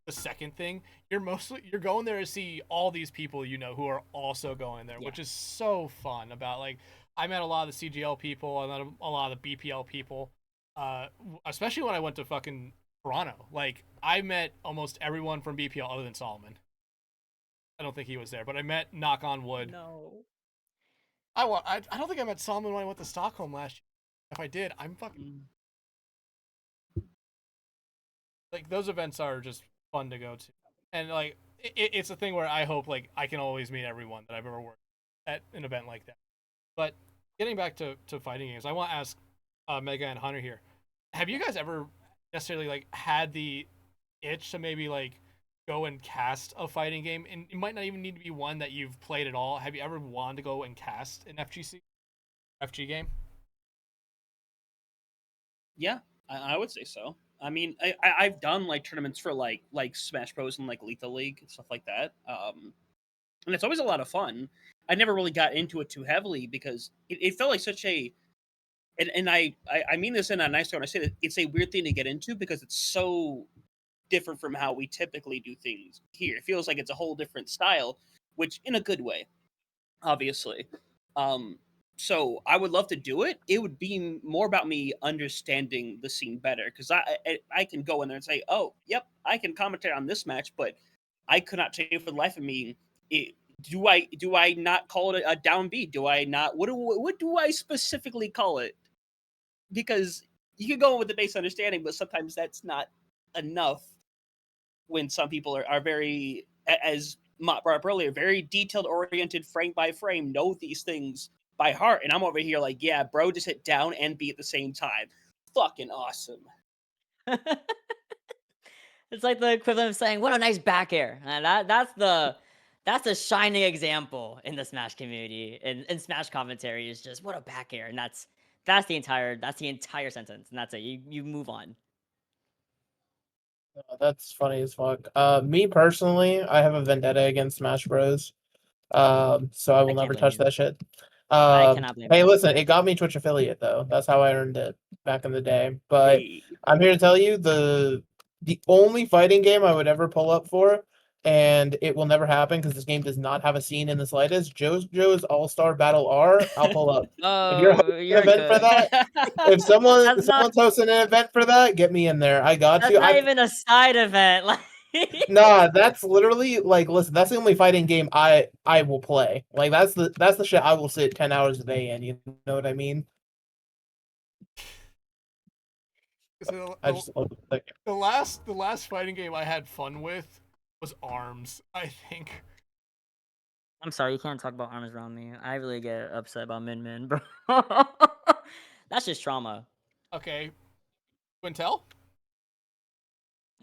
the second thing. You're going there to see all these people you know who are also going there, which is so fun. About like I met a lot of the CGL people, I met a lot of the BPL people, especially when I went to fucking Toronto. Like I met almost everyone from BPL other than Solomon. I don't think he was there, but I met knock on wood. No. I don't think I met Solomon when I went to Stockholm last year. If I did, I'm fucking like those events are just fun to go to, and like it's a thing where I hope like I can always meet everyone that I've ever worked at an event like that. But getting back to fighting games, I want to ask Mega and Hunter here: have you guys ever necessarily like had the itch to maybe like go and cast a fighting game, and it might not even need to be one that you've played at all? Have you ever wanted to go and cast an FG game? Yeah, I would say so. I mean, I've done like tournaments for like Smash Bros and like Lethal League and stuff like that. And it's always a lot of fun. I never really got into it too heavily because it felt like such a and I mean this in a nice way when I say that it's a weird thing to get into because it's so different from how we typically do things here. It feels like it's a whole different style, which in a good way, obviously. So I would love to do it. It would be more about me understanding the scene better because I can go in there and say, oh, yep, I can commentate on this match, but I could not tell you for the life of me. Do I not call it a down B? Do I not? What do I specifically call it? Because you can go in with the base understanding, but sometimes that's not enough. When some people are very, as Mott brought up earlier, very detailed oriented, frame by frame, know these things by heart, and I'm over here like, yeah, bro, just hit down and B at the same time. Fucking awesome. It's like the equivalent of saying, "What a nice back air." And that's the shining example in the Smash community and in Smash commentary is just what a back air, and that's the entire sentence, and that's it. You move on. That's funny as fuck. Me personally, I have a vendetta against Smash Bros. So I will can't never blame touch you. that shit. I cannot blame Hey, you. listen, it got me Twitch affiliate though. That's how I earned it back in the day. But Hey. I'm here to tell you the only fighting game I would ever pull up for, and it will never happen because this game does not have a scene in the slightest. JoJo's All-Star Battle R, I'll pull up. If you're hosting an You're event for good. that, if someone's That's not hosting an event for that, get me in there. I got that's you. not even a side event. Like Nah, that's literally like, listen, that's the only fighting game I will play. Like that's the shit I will sit 10 hours a day in. You know what I mean? So I just love the the last fighting game I had fun with was Arms, I think. I'm sorry, you can't talk about arms around me. I really get upset about Min, bro. That's just trauma. Okay. Quintel?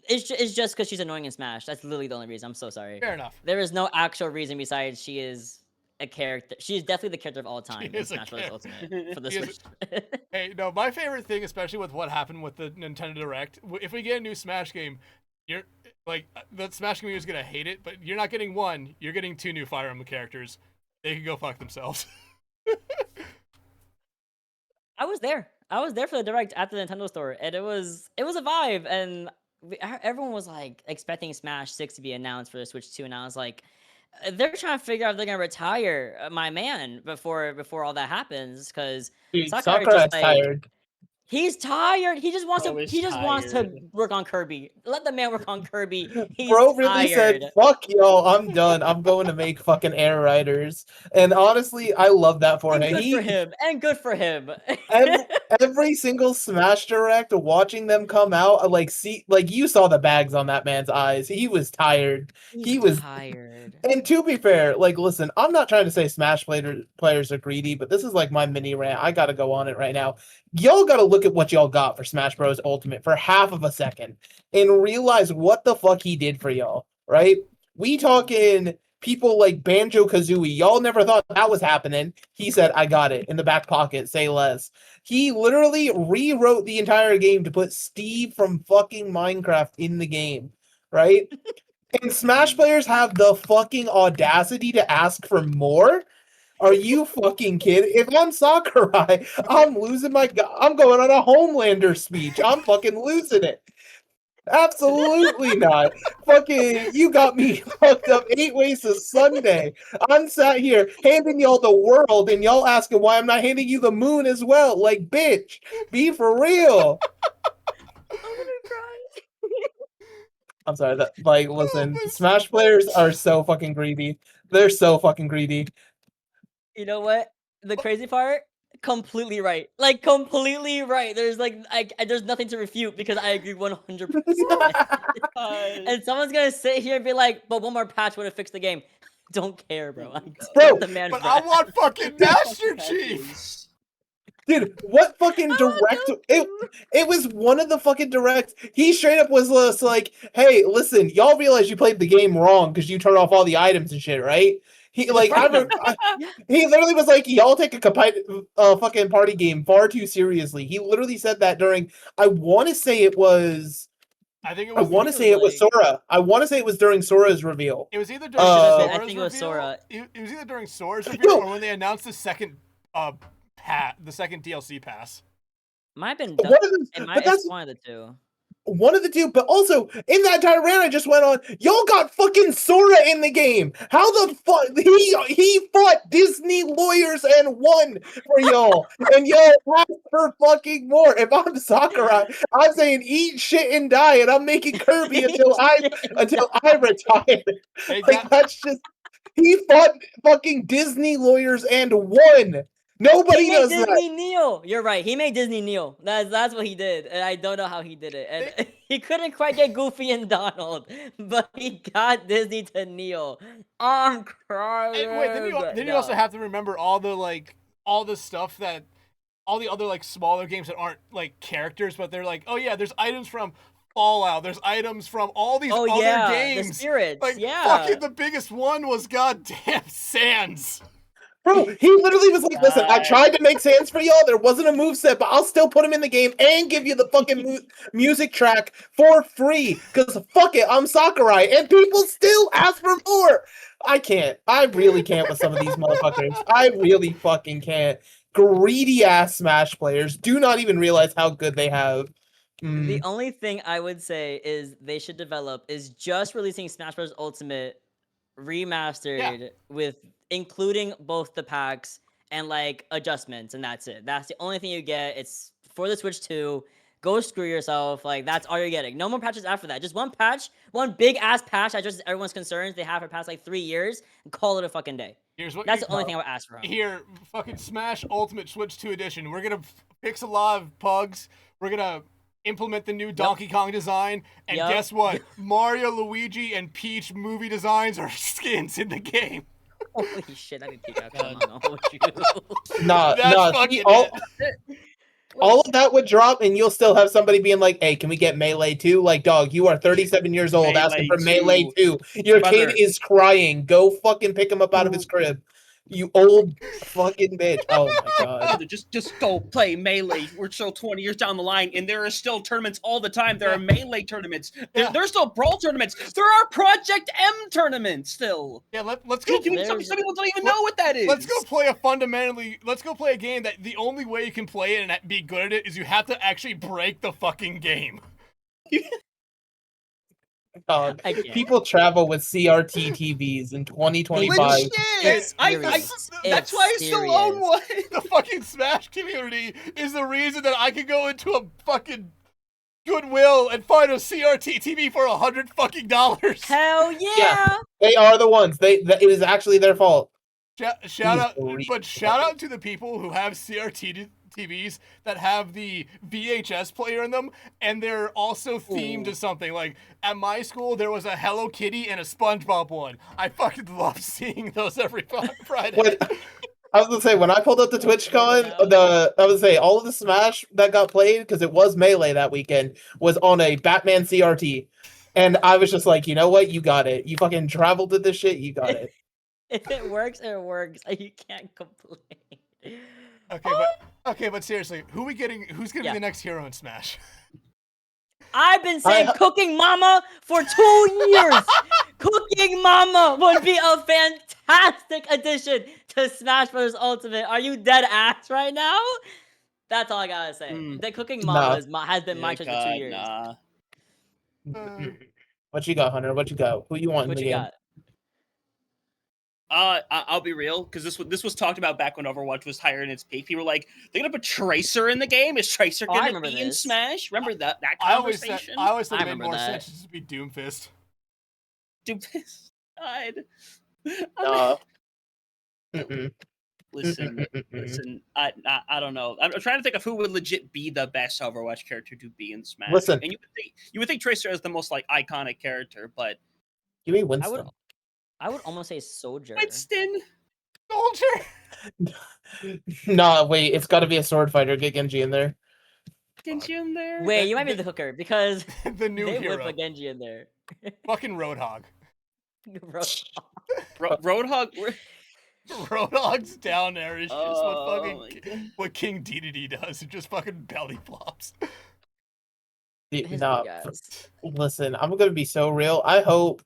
It's just because she's annoying in Smash. That's literally the only reason. I'm so sorry. Fair enough. There is no actual reason besides she is a character. She is definitely the character of all time in is a Smash Bros. Ultimate for the She is- Switch. Hey, no, my favorite thing, especially with what happened with the Nintendo Direct, if we get a new Smash game, you're like the Smash community is gonna hate it, but you're not getting one. You're getting 2 new Fire Emblem characters. They can go fuck themselves. I was there. I was there for the direct at the Nintendo store, and it was a vibe. And everyone was like expecting Smash 6 to be announced for the Switch 2, and I was like, they're trying to figure out if they're gonna retire my man before all that happens, because Dude, Sakurai Sakura's just like tired. he's tired. He just wants to. Always He just wants to tired. work on Kirby. Let the man work on Kirby. He's Bro really tired. said, "Fuck y'all, I'm done. I'm going to make fucking Air Riders." And honestly, I love that for And him. good for him. And good for him. Every single Smash Direct, watching them come out, like you saw the bags on that man's eyes. He was tired. He was tired. And to be fair, like, listen, I'm not trying to say Smash players are greedy, but this is like my mini rant. I gotta go on it right now. Y'all gotta look at what y'all got for Smash Bros. Ultimate for half of a second and realize what the fuck he did for y'all, right? We talking people like Banjo Kazooie. Y'all never thought that was happening. He said, I got it in the back pocket, say less. He literally rewrote the entire game to put Steve from fucking Minecraft in the game, right? And Smash players have the fucking audacity to ask for more? Are you fucking kidding? If I'm Sakurai, I'm losing I'm going on a Homelander speech. I'm fucking losing it. Absolutely not. Fucking, you got me fucked up 8 ways to Sunday. I'm sat here handing y'all the world, and y'all asking why I'm not handing you the moon as well. Like, bitch, be for real. I'm gonna cry. I'm sorry. Listen, Smash players are so fucking greedy. They're so fucking greedy. You know what? The crazy part? Completely right. Like, completely right. There's there's nothing to refute because I agree 100%. And someone's gonna sit here and be like, but one more patch would have fixed the game. Don't care, bro. Bro, Let the man But I rest. want fucking Master Chief. Dude, what fucking direct? It was one of the fucking directs. He straight up was just like, "Hey, listen, y'all realize you played the game wrong because you turned off all the items and shit, right?" He like, he literally was like, "Y'all take a fucking party game far too seriously." He literally said that during. I want to say it was. I think it I was. want to say it was Sora. I want to say it was during Sora's reveal. It was either during I Sora's think it was reveal. Sora. It was either during Sora's reveal or when they announced the second the second DLC pass. Might have been One of the, it's one of the two. One of the two, but also in that entire rant I just went on, y'all got fucking Sora in the game. How the fuck he fought Disney lawyers and won for y'all, and y'all asked for fucking more. If I'm Sakurai, I'm saying eat shit and die, and I'm making Kirby until I retire. Like that's just he fought fucking Disney lawyers and won. Nobody does Disney that. kneel. You're right. He made Disney kneel. That's what he did, and I don't know how he did it. And he couldn't quite get Goofy and Donald, but he got Disney to kneel. I'm crying. And wait, then you also have to remember all the stuff that all the other like smaller games that aren't like characters, but they're like, oh yeah, there's items from Fallout, there's items from all these other games. The spirits. Like yeah. fucking the biggest one was goddamn Sans. Bro, he literally was like, listen, I tried to make Sans for y'all. There wasn't a moveset, but I'll still put him in the game and give you the fucking music track for free. Because fuck it, I'm Sakurai. And people still ask for more. I can't. I really can't with some of these motherfuckers. I really fucking can't. Greedy ass Smash players do not even realize how good they have. The only thing I would say is they should develop is just releasing Smash Bros. Ultimate remastered with including both the packs and like adjustments, and that's it. That's the only thing you get. It's for the Switch 2. go screw yourself. Like, that's all you're getting. No more patches after that. Just one patch, one big ass patch that addresses everyone's concerns they have for past like 3 years, and call it a fucking day. Here's what That's the only thing I would ask for him. Here, fucking Smash Ultimate Switch 2 Edition. We're gonna fix a lot of bugs. We're gonna implement the new Donkey Kong design, and guess what? Mario, Luigi, and Peach movie designs are skins in the game. Holy shit, that'd be peak out. Come on, with you. That's fucking all of that would drop, and you'll still have somebody being like, "Hey, can we get Melee 2?" Like, dog, you are 37 years old asking for Melee 2. Your kid is crying. Go fucking pick him up out of his crib. You old fucking bitch. Oh my god. Just go play Melee. We're still 20 years down the line, and there are still tournaments all the time. There are Melee tournaments. There's still Brawl tournaments. There are Project M tournaments still. Yeah, let's go. Some people don't even know what that is. Let's go play a game that the only way you can play it and be good at it is you have to actually break the fucking game. People travel with CRT TVs in 2025. That's why I still own one. The fucking Smash community is the reason that I can go into a fucking Goodwill and find a CRT TV for $100 fucking. Hell yeah! They are the ones. It was actually their fault. Shout out to the people who have CRT TVs that have the VHS player in them, and they're also themed to something. Like at my school, there was a Hello Kitty and a SpongeBob one. I fucking love seeing those every Friday. I was gonna say, when I pulled up the TwitchCon, all of the Smash that got played, because it was Melee that weekend, was on a Batman CRT, and I was just like, you know what, you got it. You fucking traveled to this shit, you got it. If it works, it works. You can't complain. Okay, but seriously, who's gonna be the next hero in Smash? I've been saying Cooking Mama for 2 years. Cooking Mama would be a fantastic addition to Smash Bros. Ultimate. Are you dead ass right now? That's all I gotta say. The Cooking Mama has been my choice for 2 years. What you got, Hunter? What you got? Who you want in the game? Got? I'll be real, because this was talked about back when Overwatch was higher in its peak. People were like, they're gonna put Tracer in the game. Is Tracer gonna be in Smash? Remember that conversation? I always thought it made more sense to be Doomfist. Doomfist died. Listen. I don't know. I'm trying to think of who would legit be the best Overwatch character to be in Smash. Listen, and you would think Tracer is the most like iconic character, but give me Winston. I would almost say Soldier. Winston? Soldier? Nah, wait. It's got to be a sword fighter. Get Genji in there. Genji in there? Wait, you might be the hooker, because the new they hero. would put Genji in there. Fucking Roadhog. Roadhog? Roadhog's down there is just what King DDD does. It just fucking belly flops. Listen, I'm going to be so real. I hope...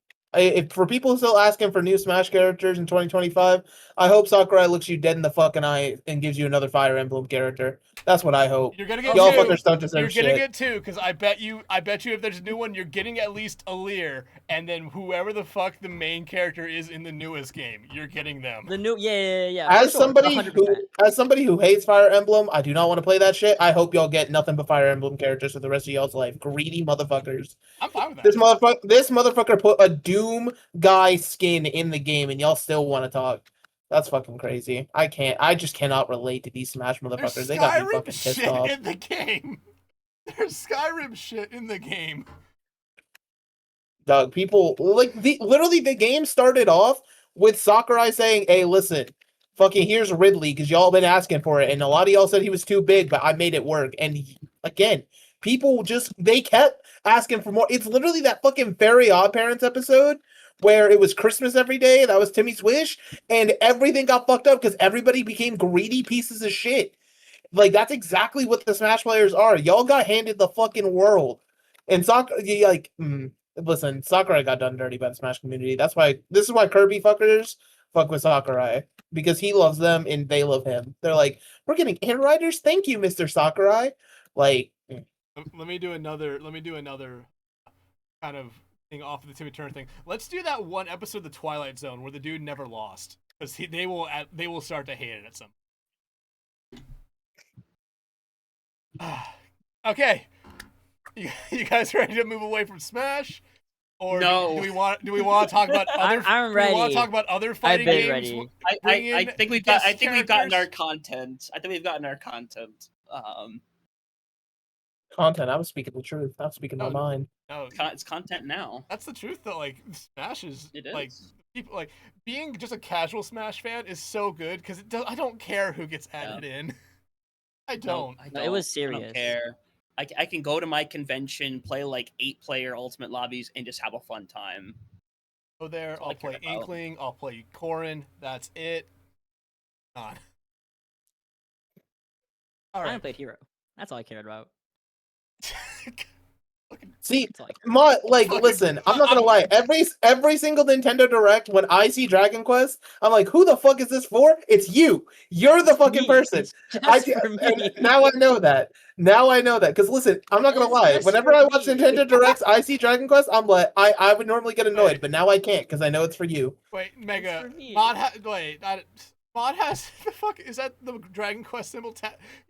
for people still asking for new Smash characters in 2025, I hope Sakurai looks you dead in the fucking eye and gives you another Fire Emblem character. That's what I hope. You're gonna get y'all two. Fuckers don't deserve shit. You're gonna get two, because I bet you if there's a new one, you're getting at least a Lear, and then whoever the fuck the main character is in the newest game, you're getting them. The new, yeah. As somebody who hates Fire Emblem, I do not want to play that shit. I hope y'all get nothing but Fire Emblem characters for the rest of y'all's life. Greedy motherfuckers. I'm fine with that. This motherfucker put a Doom guy skin in the game, and y'all still want to talk. That's fucking crazy. I just cannot relate to these Smash motherfuckers. They got me fucking pissed off. In the game. There's Skyrim shit in the game. Doug, people literally the game started off with Sakurai saying, "Hey, listen, fucking here's Ridley, because y'all been asking for it, and a lot of y'all said he was too big, but I made it work." And again, people they kept asking for more. It's literally that fucking Fairy Odd Parents episode where it was Christmas every day. That was Timmy's wish, and everything got fucked up because everybody became greedy pieces of shit. Like, that's exactly what the Smash players are. Y'all got handed the fucking world, and listen, Sakurai got done dirty by the Smash community. This is why Kirby fuckers fuck with Sakurai, because he loves them and they love him. They're like, we're getting handwriters. Thank you, Mr. Sakurai. Like, let me do another kind of thing off of the Timmy Turner thing. Let's do that one episode of the Twilight Zone where the dude never lost, because they will start to hate it at some. Okay, you guys ready to move away from Smash? Or No. do we want to talk about other? I'm do we want ready. to talk about other fighting been games? ready. I think we've gotten our content. I think we've gotten our content. Content. I was speaking the truth. I was speaking my mind. No, It's content now. that's the truth though. Like Smash is It like is. people like being just a casual Smash fan is so good because I don't care who gets added in. I don't. I No, don't. it was I serious. don't care. I can go to my convention, play like 8-player ultimate lobbies, and just have a fun time. Go there. That's all I'll I care play about. Inkling. I'll play Corrin. That's it. On. All I right. haven't played Hero. That's all I cared about. See, That's all I cared about. like, Fucking- listen, I'm not gonna lie. Every single Nintendo Direct, when I see Dragon Quest, I'm like, who the fuck is this for? It's you. You're the fucking Me. person. It's just for me. And now I know that. Now I know that. Because listen, I'm not gonna It's lie. just Whenever for I watch me. Nintendo Directs, I see Dragon Quest. I'm like, I would normally get annoyed, Wait. but now I can't because I know it's for you. Wait, Mega. for me. Mod has the fuck is that the Dragon Quest symbol?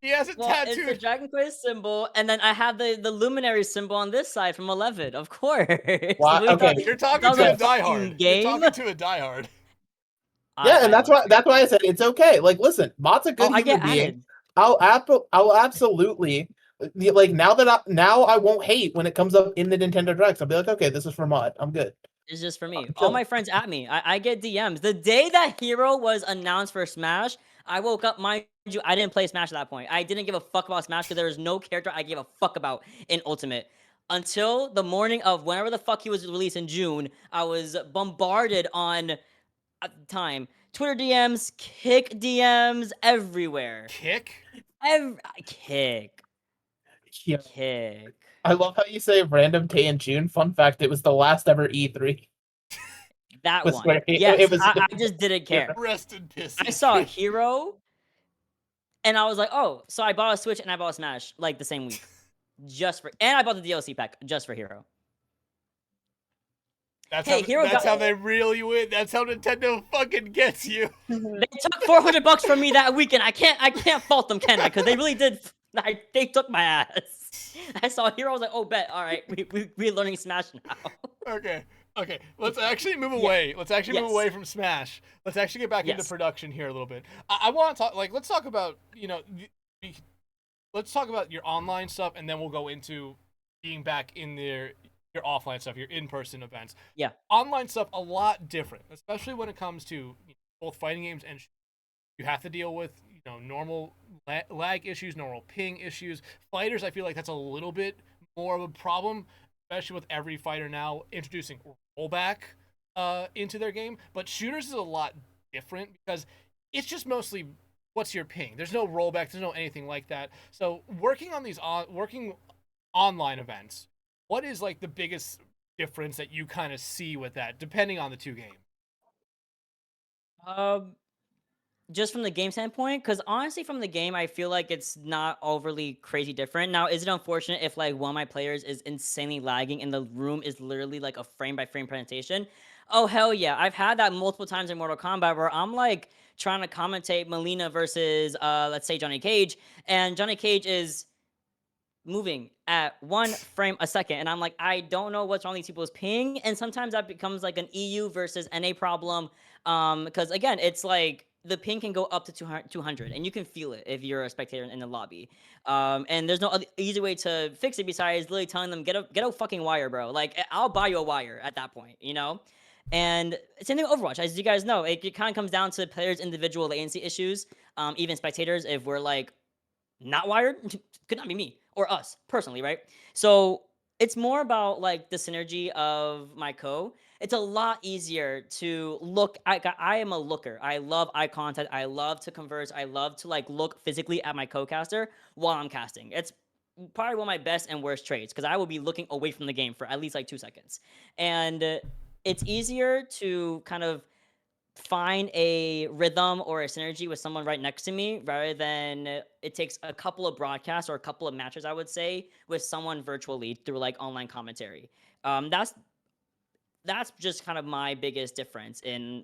He has it Well, it's tattooed. the Dragon Quest symbol, and then I have the luminary symbol on this side from 11, of course. Why- What do you okay. thought- You're talking that was to a a fucking diehard. game? You're talking to a diehard. Yeah, I and that's love why I said it's okay. Like, listen, Mott's a good I human get being. added. I'll absolutely like now I won't hate when it comes up in the Nintendo Directs. I'll be like, okay, this is for Mott. I'm good. It's just for me. I'm All chilling. my friends at me. I get DMs. The day that Hero was announced for Smash, I woke up, mind you, I didn't play Smash at that point. I didn't give a fuck about Smash because there was no character I gave a fuck about in Ultimate. Until the morning of whenever the fuck he was released in June, I was bombarded on, at the time, Twitter DMs, Kick DMs, everywhere. Kick? Kick. Yeah. Kick. I love how you say random day in June. Fun fact, it was the last ever E3. That Was one. where Yes, it was. I just didn't care. Rest in piss. I saw Hero, and I was like, oh, so I bought a Switch and I bought a Smash like the same week, and I bought the DLC pack just for Hero. That's Hey, how, Hero that's got- how they reel you in. That's how Nintendo fucking gets you. They took $400 from me that weekend. I can't fault them, can I? Because they really did. They took my ass. I saw Hero. I was like, oh, bet. All right, we're learning Smash now. Okay. Let's actually move away. Let's actually move Yes. away from Smash. Let's actually get back into Yes. production here a little bit. I want to talk. Like, let's talk about let's talk about your online stuff, and then we'll go into being back in your offline stuff, your in-person events. Yeah. Online stuff a lot different, especially when it comes to both fighting games and you have to deal with normal lag issues, normal ping issues. Fighters, I feel like that's a little bit more of a problem, especially with every fighter now introducing rollback into their game. But shooters is a lot different because it's just mostly what's your ping. There's no rollback. There's no anything like that. So working on these working online events, what is like the biggest difference that you kind of see with that, depending on the two games? Just from the game standpoint, because honestly, from the game, I feel like it's not overly crazy different. Now, is it unfortunate if like one of my players is insanely lagging and the room is literally like a frame by frame presentation? Oh hell yeah! I've had that multiple times in Mortal Kombat where I'm like trying to commentate Melina versus let's say Johnny Cage, and Johnny Cage is moving at 1 frame a second, and I'm like, I don't know what's wrong with these people's ping, and sometimes that becomes like an EU versus NA problem, because again, it's like the ping can go up to 200, and you can feel it if you're a spectator in the lobby, and there's no easy way to fix it besides literally telling them get a fucking wire, bro. Like, I'll buy you a wire at that point, And same thing with Overwatch, as you guys know, it kind of comes down to players' individual latency issues, even spectators, if we're like not wired, could not be me or us personally, right? So it's more about like the synergy of my co. It's a lot easier to look. I am a looker. I love eye contact. I love to converse. I love to like look physically at my co-caster while I'm casting. It's probably one of my best and worst traits because I will be looking away from the game for at least like 2 seconds, and it's easier to kind of find a rhythm or a synergy with someone right next to me rather than it takes a couple of broadcasts or a couple of matches, I would say, with someone virtually through like online commentary. That's just kind of my biggest difference in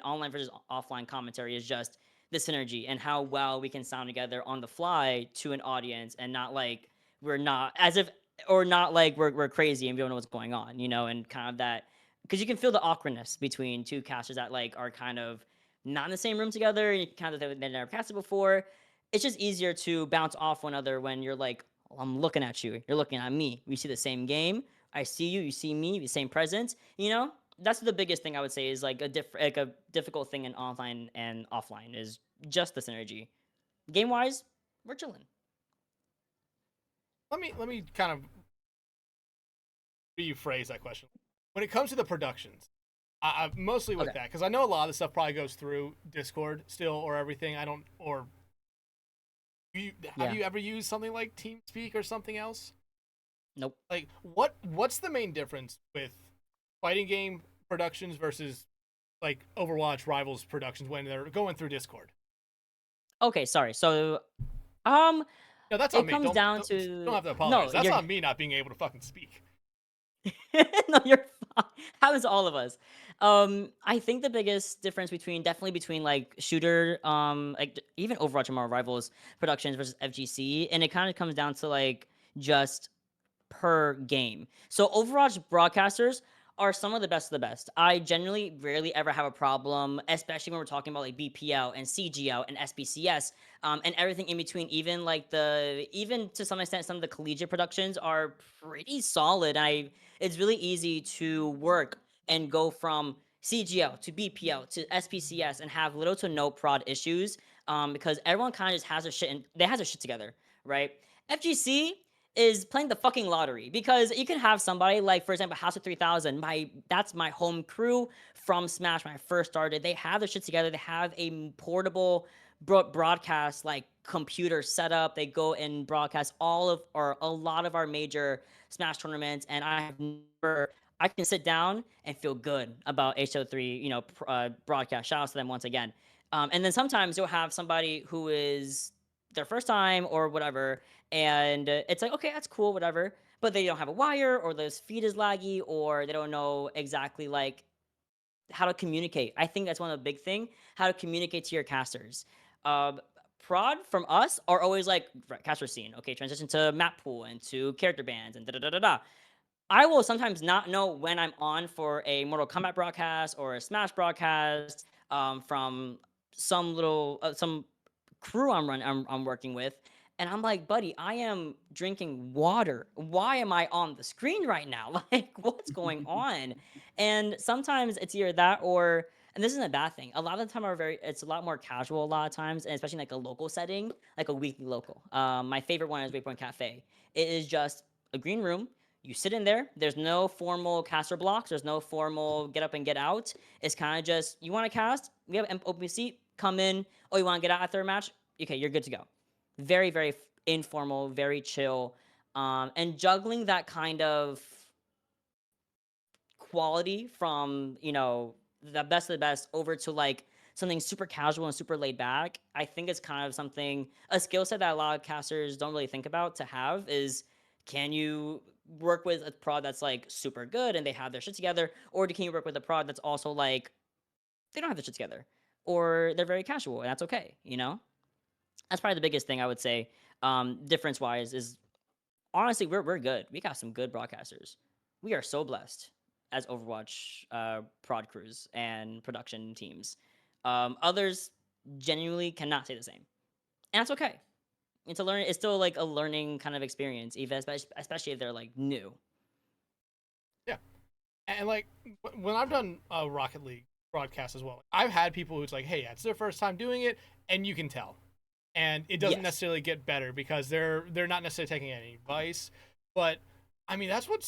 online versus offline commentary, is just the synergy and how well we can sound together on the fly to an audience, and not like we're not, as if or not like we're crazy and we don't know what's going on, and kind of that, because you can feel the awkwardness between two casters that like are kind of not in the same room together. And you can kind of they never casted before. It's just easier to bounce off one another when you're like, "Oh, I'm looking at you, you're looking at me. We see the same game. I see you, you see me, the same presence. That's the biggest thing I would say is like a difficult thing in online and offline is just the synergy. Game wise, we're chilling. Let me kind of rephrase that question. When it comes to the productions, I mostly with Okay. that, because I know a lot of the stuff probably goes through Discord still or everything. I don't, or have you ever used something like TeamSpeak or something else? Nope. Like, what's the main difference with fighting game productions versus like Overwatch Rivals productions when they're going through Discord? Okay, sorry. So, No, that's on it me. comes down Don't to have to apologize. no, That's you're on me not being able to fucking speak. no, you're fine. Happens to all of us. I think the biggest difference definitely between like shooter, like even Overwatch and Marvel Rivals productions versus FGC, and it kind of comes down to like just per game. So Overwatch broadcasters are some of the best of the best. I generally rarely ever have a problem, especially when we're talking about like BPL and CGL and SBCS, and everything in between. Even to some extent, some of the collegiate productions are pretty solid. It's really easy to work and go from CGL to BPL to SPCS and have little to no prod issues, because everyone kind of just has their shit and they have their shit together, right? FGC is playing the fucking lottery because you can have somebody like, for example, House of 3000. That's my home crew from Smash when I first started. They have their shit together. They have a portable broadcast like computer setup. They go and broadcast a lot of our major Smash tournaments, and I can sit down and feel good about HO3, broadcast. Shout out to them once again. And then sometimes you'll have somebody who is their first time or whatever, and it's like, okay, that's cool, whatever, but they don't have a wire, or the feed is laggy, or they don't know exactly like how to communicate. I think that's one of the big thing, how to communicate to your casters. um Prod from us are always like, right, caster scene, okay, transition to map pool and to character bands and da da da da da. I will sometimes not know when I'm on for a Mortal Kombat broadcast or a Smash broadcast, from some crew I'm working with, and I'm like, buddy, I am drinking water. Why am I on the screen right now? Like, what's going on? And sometimes it's either that or, and this isn't a bad thing. A lot of the time it's a lot more casual a lot of times, and especially in like a local setting, like a weekly local. My favorite one is Waypoint Cafe. It is just a green room. You sit in there. There's no formal caster blocks. There's no formal get up and get out. It's kind of just, you want to cast? We have an open seat. Come in. Oh, you want to get out after a match? Okay, you're good to go. Very, very informal, very chill. And juggling that kind of quality from, the best of the best over to like something super casual and super laid back, I think it's kind of a skill set that a lot of casters don't really think about to have is, can you work with a prod that's like super good and they have their shit together, or can you work with a prod that's also like, they don't have their shit together, or they're very casual, and that's okay. That's probably the biggest thing I would say, difference wise, is honestly, we're good. We got some good broadcasters. We are so blessed as Overwatch prod crews and production teams. Others genuinely cannot say the same, and that's okay. It's still like a learning kind of experience, even especially if they're like new. Yeah, and like when I've done Rocket League broadcasts as well, I've had people who's like, hey, it's their first time doing it, and you can tell, and it doesn't Yes. necessarily get better because they're not necessarily taking any advice. But I mean, that's what,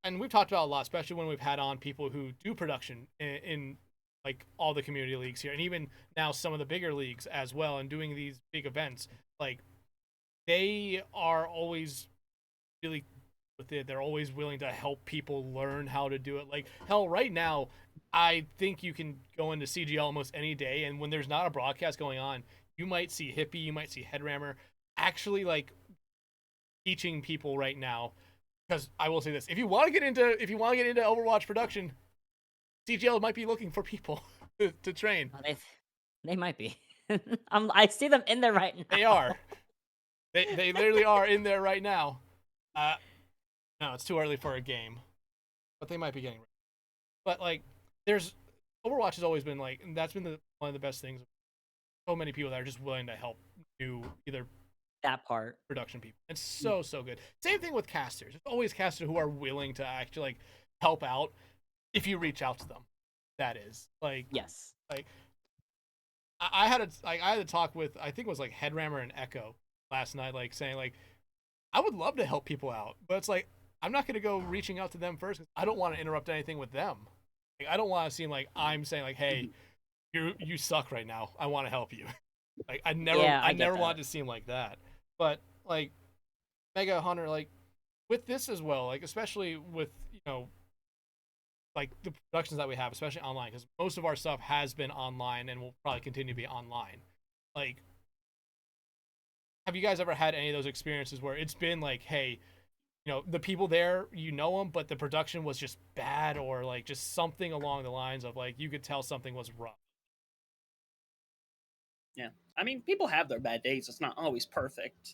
and we've talked about a lot, especially when we've had on people who do production in like all the community leagues here, and even now some of the bigger leagues as well, and doing these big events. Like, they are always really with it. They're always willing to help people learn how to do it. Like, hell, right now, I think you can go into CGL almost any day, and when there's not a broadcast going on, you might see Hippie, you might see Headrammer actually like teaching people right now. Because I will say this: if you want to get into Overwatch production, CGL might be looking for people to train. They might be. I see them in there right now. They are. They literally are in there right now. No, it's too early for a game, but they might be getting ready. But like, there's Overwatch has always been like, and that's been one of the best things. So many people that are just willing to help do either That part. production people. It's so good. Same thing with casters. There's always casters who are willing to actually like help out if you reach out to them. That is like Yes. like I had a talk with, I think it was like Headrammer and Echo last night, like saying like I would love to help people out, but it's like I'm not gonna go reaching out to them first because I don't want to interrupt anything with them. Like, I don't want to seem like I'm saying like, hey, you suck right now. I want to help you. Like I never want to seem like that. But like Mega Hunter, like with this as well, like especially with like the productions that we have, especially online, because most of our stuff has been online and will probably continue to be online. Like, have you guys ever had any of those experiences where it's been like, hey, the people there, them, but the production was just bad, or like just something along the lines of like you could tell something was rough? Yeah. I mean, people have their bad days. It's not always perfect,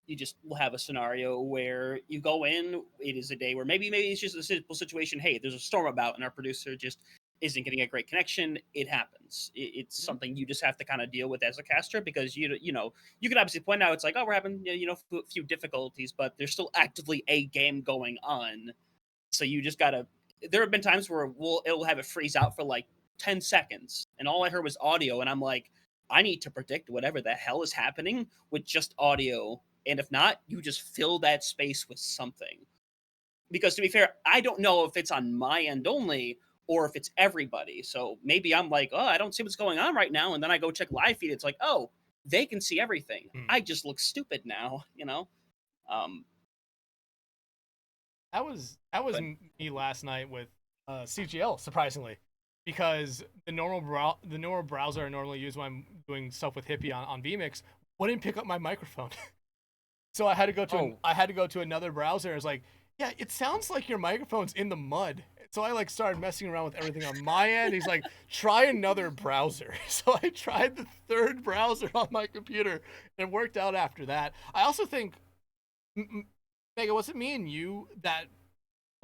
You just will have a scenario where you go in, it is a day where maybe it's just a simple situation. Hey, there's a storm about and our producer just isn't getting a great connection. It happens. It's something you just have to kind of deal with as a caster because you can obviously point out it's like, oh, we're having a few difficulties, but there's still actively a game going on. So you just gotta. There have been times where it'll have it freeze out for like 10 seconds, and all I heard was audio, and I'm like, I need to predict whatever the hell is happening with just audio. And if not, you just fill that space with something. Because to be fair, I don't know if it's on my end only or if it's everybody. So maybe I'm like, oh, I don't see what's going on right now. And then I go check live feed. It's like, oh, they can see everything. I just look stupid now, That was me last night with CGL, surprisingly, because the normal browser I normally use when I'm doing stuff with Hippie on vMix wouldn't pick up my microphone. So I had to go to another browser. It's like, yeah, it sounds like your microphone's in the mud. So I like started messing around with everything on my end. He's like, try another browser. So I tried the third browser on my computer. It worked out after that. I also think, Mega, was it me and you that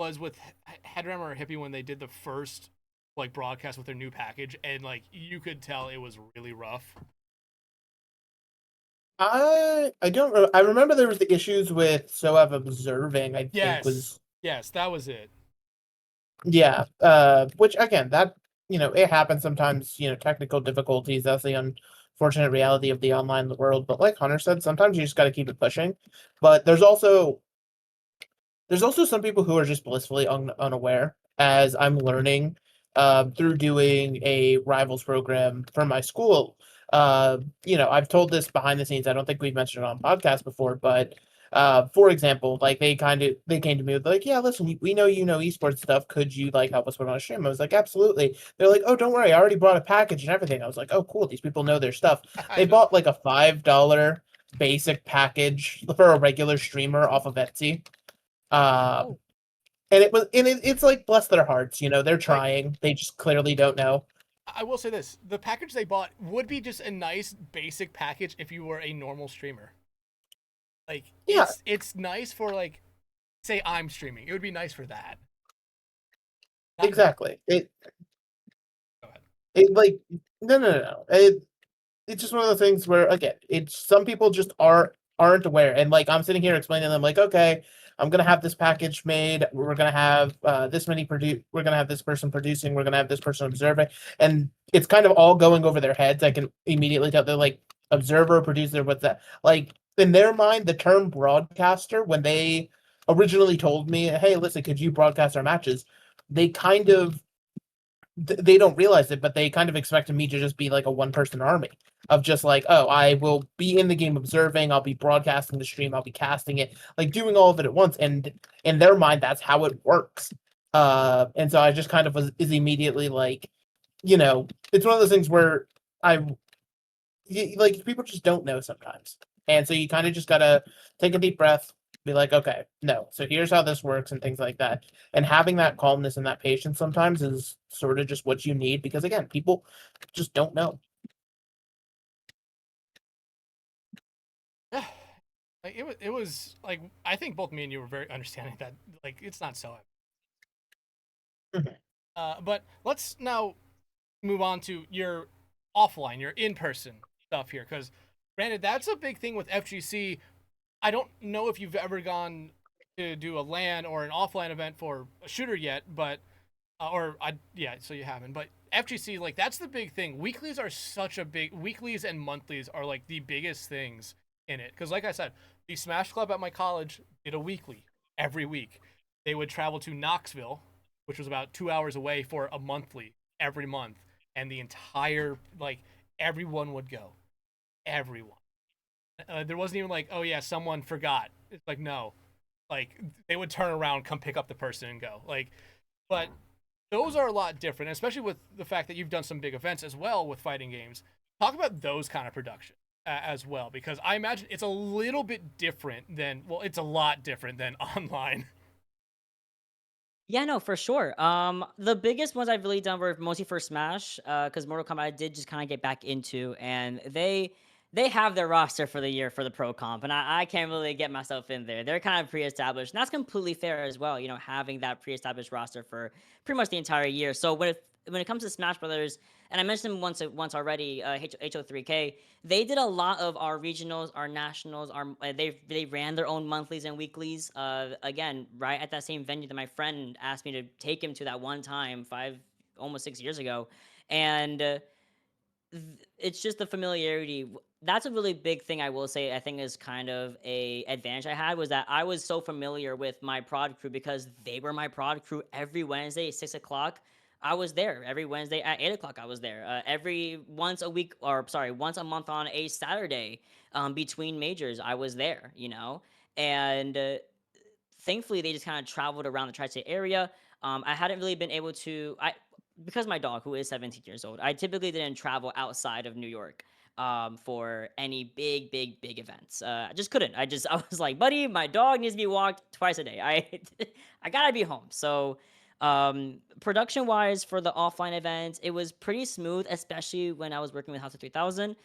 was with Headrammer or Hippie when they did the first like broadcast with their new package, and like you could tell it was really rough? I don't. I remember there was the issues with SOAV observing. I think was that was it. Yeah. Which again, that it happens sometimes. Technical difficulties. That's the unfortunate reality of the online world. But like Hunter said, sometimes you just got to keep it pushing. But there's also some people who are just blissfully unaware, as I'm learning through doing a rivals program for my school. I've told this behind the scenes. I don't think we've mentioned it on podcast before, but for example, like they came to me with like, yeah, listen, we know esports stuff. Could you like help us put on a stream? I was like, absolutely. They're like, oh, don't worry, I already brought a package and everything. I was like, oh, cool. These people know their stuff. They bought like a $5 basic package for a regular streamer off of Etsy. And it's like, bless their hearts, they're trying. They just clearly don't know. I will say this: the package they bought would be just a nice basic package if you were a normal streamer. Like, yeah, it's nice for like, say I'm streaming. It would be nice for that. Not exactly. Go ahead. Like no. It's just one of the things where again, it's some people just aren't aware, and like I'm sitting here explaining to them like, okay, I'm gonna have this package made. We're gonna have this many We're gonna have this person producing. We're gonna have this person observing, and it's kind of all going over their heads. I can immediately tell they're like observer, producer. What's that? Like in their mind, the term broadcaster, when they originally told me, hey, listen, could you broadcast our matches? They kind of they don't realize it, but they kind of expected me to just be like a one-person army of just like, oh, I will be in the game observing, I'll be broadcasting the stream, I'll be casting it, like doing all of it at once. And in their mind, that's how it works. And so I just kind of is immediately like, it's one of those things where like people just don't know sometimes. And so you kind of just gotta take a deep breath, be like, okay, no, so here's how this works and things like that. And having that calmness and that patience sometimes is sort of just what you need because, again, people just don't know. Yeah. Like it was like I think both me and you were very understanding that like it's not so. But let's now move on to your offline, your in-person stuff here, because granted, that's a big thing with FGC. I don't know if you've ever gone to do a LAN or an offline event for a shooter yet, but so you haven't. But FGC, like that's the big thing. Weeklies are such a big weeklies and monthlies are like the biggest things in it. Because like I said, the Smash Club at my college did a weekly every week. They would travel to Knoxville, which was about 2 hours away, for a monthly every month, and the entire like everyone would go, everyone. There wasn't even like, oh yeah, someone forgot. It's like no, like they would turn around, come pick up the person, and go. Like, but those are a lot different, especially with the fact that you've done some big events as well with fighting games. Talk about those kind of production as well, because I imagine it's a little bit different than, well, it's a lot different than online. Yeah, no, for sure. The biggest ones I've really done were mostly for Smash, because Mortal Kombat I did just kind of get back into, and they have their roster for the year for the pro comp, and I can't really get myself in there. They're kind of pre-established, and that's completely fair as well. You know, having that pre-established roster for pretty much the entire year. So when it comes to Smash Brothers, and I mentioned them once already, HO3K, they did a lot of our regionals, our nationals, they ran their own monthlies and weeklies. Again, right at that same venue that my friend asked me to take him to that one time, almost 6 years ago, and it's just the familiarity. That's a really big thing I will say. I think is kind of a advantage I had, was that I was so familiar with my prod crew because they were my prod crew every Wednesday at 6 o'clock. I was there every Wednesday at 8 o'clock. I was there every once a week, or sorry, once a month on a Saturday between majors. I was there, and thankfully they just kind of traveled around the tri-state area. I hadn't really been able to, because my dog, who is 17 years old, I typically didn't travel outside of New York for any big events. I just couldn't. I was like, buddy, my dog needs to be walked twice a day. I gotta be home. So production wise for the offline events, it was pretty smooth, especially when I was working with House of 3000.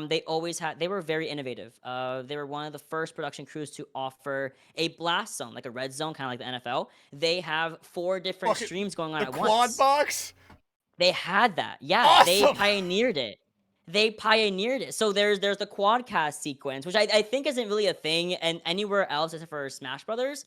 They were very innovative. They were one of the first production crews to offer a blast zone, like a red zone, kind of like the NFL. They have 4 different Fucking- streams going on the at quad once. box. They had that. Yeah, they Awesome! pioneered it. So there's the quadcast sequence, which I think isn't really a thing and anywhere else except for Smash Brothers.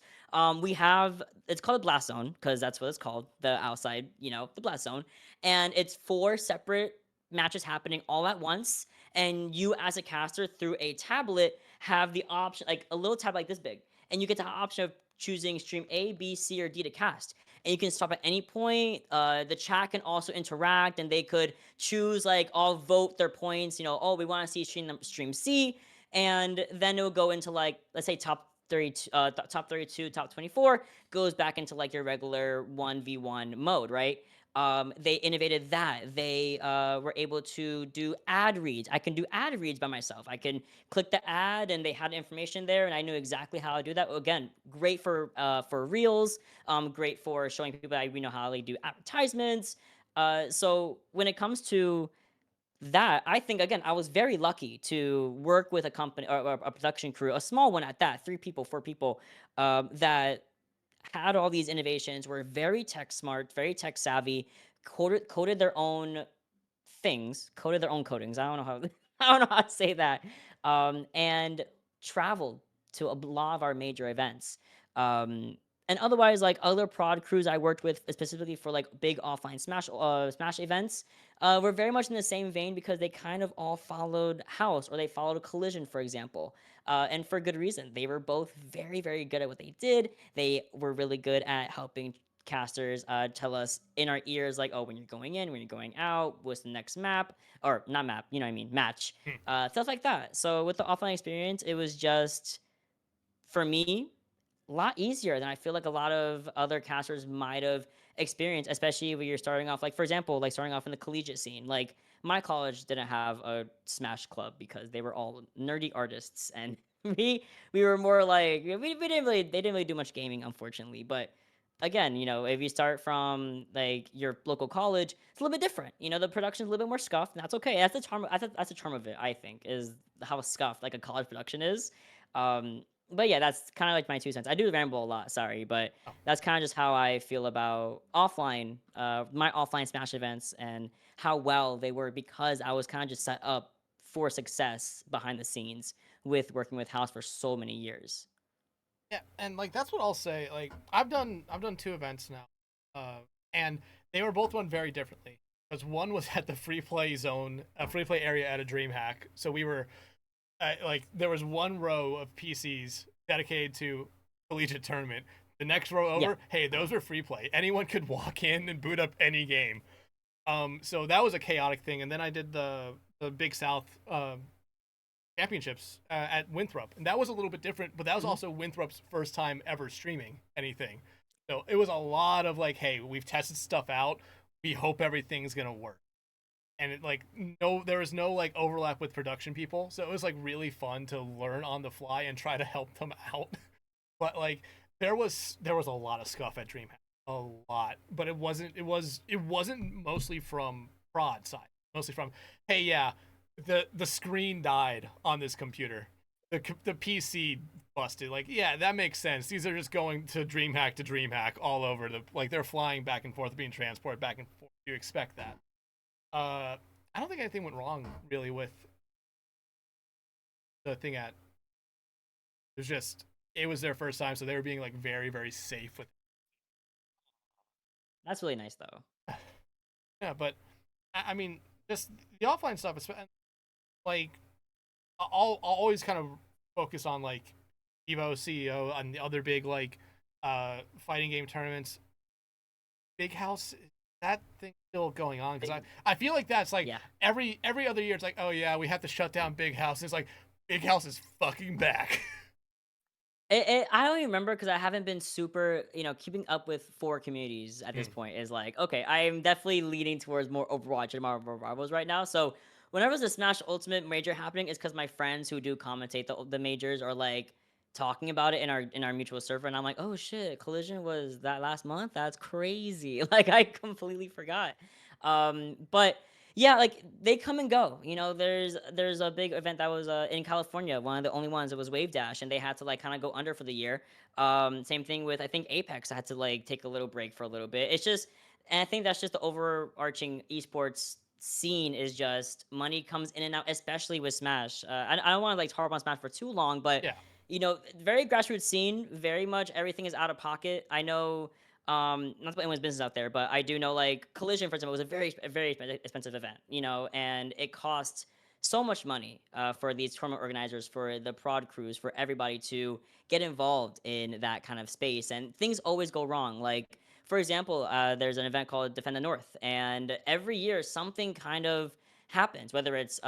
It's called a blast zone because that's what it's called, the outside, the blast zone, and it's 4 separate matches happening all at once, and you as a caster through a tablet have the option, like a little tab like this big, and you get the option of choosing stream A, B, C, or D to cast. And you can stop at any point. The chat can also interact, and they could choose, like, all vote their points. Oh, we want to see stream C, and then it'll go into, like, let's say top 32, top 32, top 24 goes back into like your regular 1v1 mode, right? They innovated that. They were able to do ad reads. I can do ad reads by myself. I can click the ad, and they had information there, and I knew exactly how to do that. Again, great for reels. Great for showing people that we know how they do advertisements. So when it comes to that, I think, again, I was very lucky to work with a company or a production crew, a small one at that, 3 people, 4 people, that had all these innovations, were very tech smart, very tech savvy, coded their own things, coded their own codings. I don't know how I don't know how to say that. And traveled to a lot of our major events. And otherwise, like other prod crews I worked with specifically for like big offline Smash events, were very much in the same vein because they kind of all followed House, or they followed Collision, for example. And for good reason. They were both very, very good at what they did. They were really good at helping casters tell us in our ears, like, oh, when you're going in, when you're going out, what's the next map, or not map, you know what I mean, match, stuff like that. So with the offline experience, it was just, for me, a lot easier than I feel like a lot of other casters might have experienced, especially when you're starting off, like, for example, like starting off in the collegiate scene. Like, my college didn't have a Smash club because they were all nerdy artists, and we were more like, they didn't really do much gaming, unfortunately. But again, if you start from like your local college, it's a little bit different. The production's a little bit more scuffed, and that's okay. That's the charm of it, I think, is how scuffed like a college production is. But yeah, that's kind of like my 2 cents. I do ramble a lot, sorry, but that's kind of just how I feel about offline, my offline Smash events and how well they were because I was kind of just set up for success behind the scenes with working with House for so many years. Yeah, and like that's what I'll say. Like I've done 2 events now, and they were both run very differently. Because one was at the free play zone, a free play area at a DreamHack. So we were like there was one row of PCs dedicated to collegiate tournament. The next row over, Yeah. hey, those are free play. Anyone could walk in and boot up any game. So that was a chaotic thing. And then I did the Big South championships at Winthrop, and that was a little bit different. But that was also Winthrop's first time ever streaming anything. So it was a lot of like, hey, we've tested stuff out. We hope everything's gonna work. And it like there was no like overlap with production people, so it was like really fun to learn on the fly and try to help them out. But like there was a lot of scuff at DreamHack, a lot. But it wasn't mostly from Prod side, mostly from hey yeah, the screen died on this computer, the PC busted. Like yeah, that makes sense. These are just going to DreamHack all over the like they're flying back and forth, being transported back and forth. You expect that. I don't think anything went wrong really with the thing at. It was their first time, so they were being like very, very safe with. That's really nice though. Yeah, but I mean, just the offline stuff is like I'll always kind of focus on like Evo, CEO, and the other big like fighting game tournaments. Big House, that thing still going on because I feel like that's like every other year it's like, oh yeah, we have to shut down Big House. It's like Big House is fucking back. I don't even remember because I haven't been super, keeping up with 4 communities at this point is like, okay, I'm definitely leaning towards more Overwatch and Marvel Rivals right now. So whenever there's a Smash Ultimate major happening, it's because my friends who do commentate the majors are like talking about it in our mutual server, and I'm like, oh shit, Collision was that last month? That's crazy. Like I completely forgot. But yeah, like they come and go. There's a big event that was in California, one of the only ones that was Wave Dash, and they had to like kind of go under for the year. Same thing with I think Apex had to like take a little break for a little bit. It's just, and I think that's just the overarching esports scene is just money comes in and out, especially with Smash. I don't want to like harp on Smash for too long, but very grassroots scene. Very much everything is out of pocket. I know. Not to put anyone's business out there, but I do know like Collision, for example, was a very expensive event, and it cost so much money for these tournament organizers, for the prod crews, for everybody to get involved in that kind of space, and things always go wrong. Like for example, there's an event called Defend the North, and every year something kind of happens, whether it's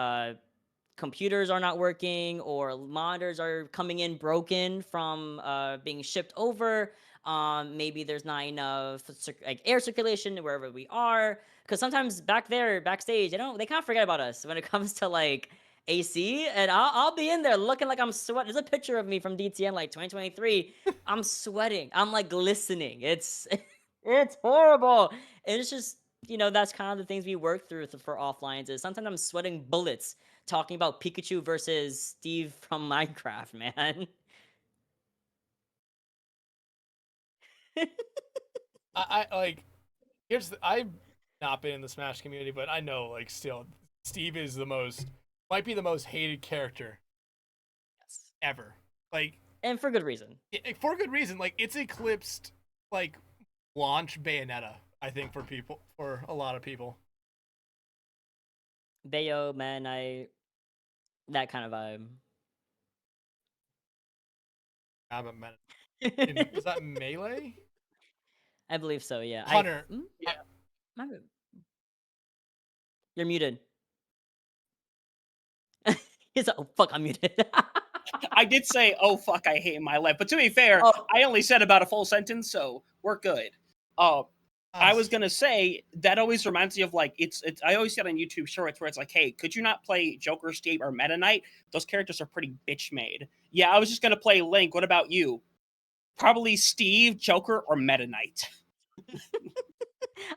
computers are not working or monitors are coming in broken from being shipped over. Maybe there's not enough like air circulation wherever we are, because sometimes backstage they kind of forget about us when it comes to like AC, and I'll be in there looking like I'm sweating. There's a picture of me from DTN like 2023. I'm sweating. I'm like glistening. It's it's horrible. And it's just that's kind of the things we work through for offlines. Is sometimes I'm sweating bullets talking about Pikachu versus Steve from Minecraft, man. I like I've not been in the Smash community, but I know like still Steve is might be the most hated character ever. Like, and for good reason. For good reason. Like it's eclipsed like launch Bayonetta, I think, for a lot of people. Bayo, man, that kind of vibe. Is that Melee? I believe so, yeah. Hunter. You're muted. He's like, oh fuck, I'm muted. I did say, oh fuck, I hate my life. But to be fair, I only said about a full sentence, so we're good. I was gonna say that always reminds me of like it's I always see it on YouTube shorts where it's like, hey, could you not play Joker, Steve, or Meta Knight? Those characters are pretty bitch made. Yeah, I was just gonna play Link. What about you? Probably Steve, Joker, or Meta Knight.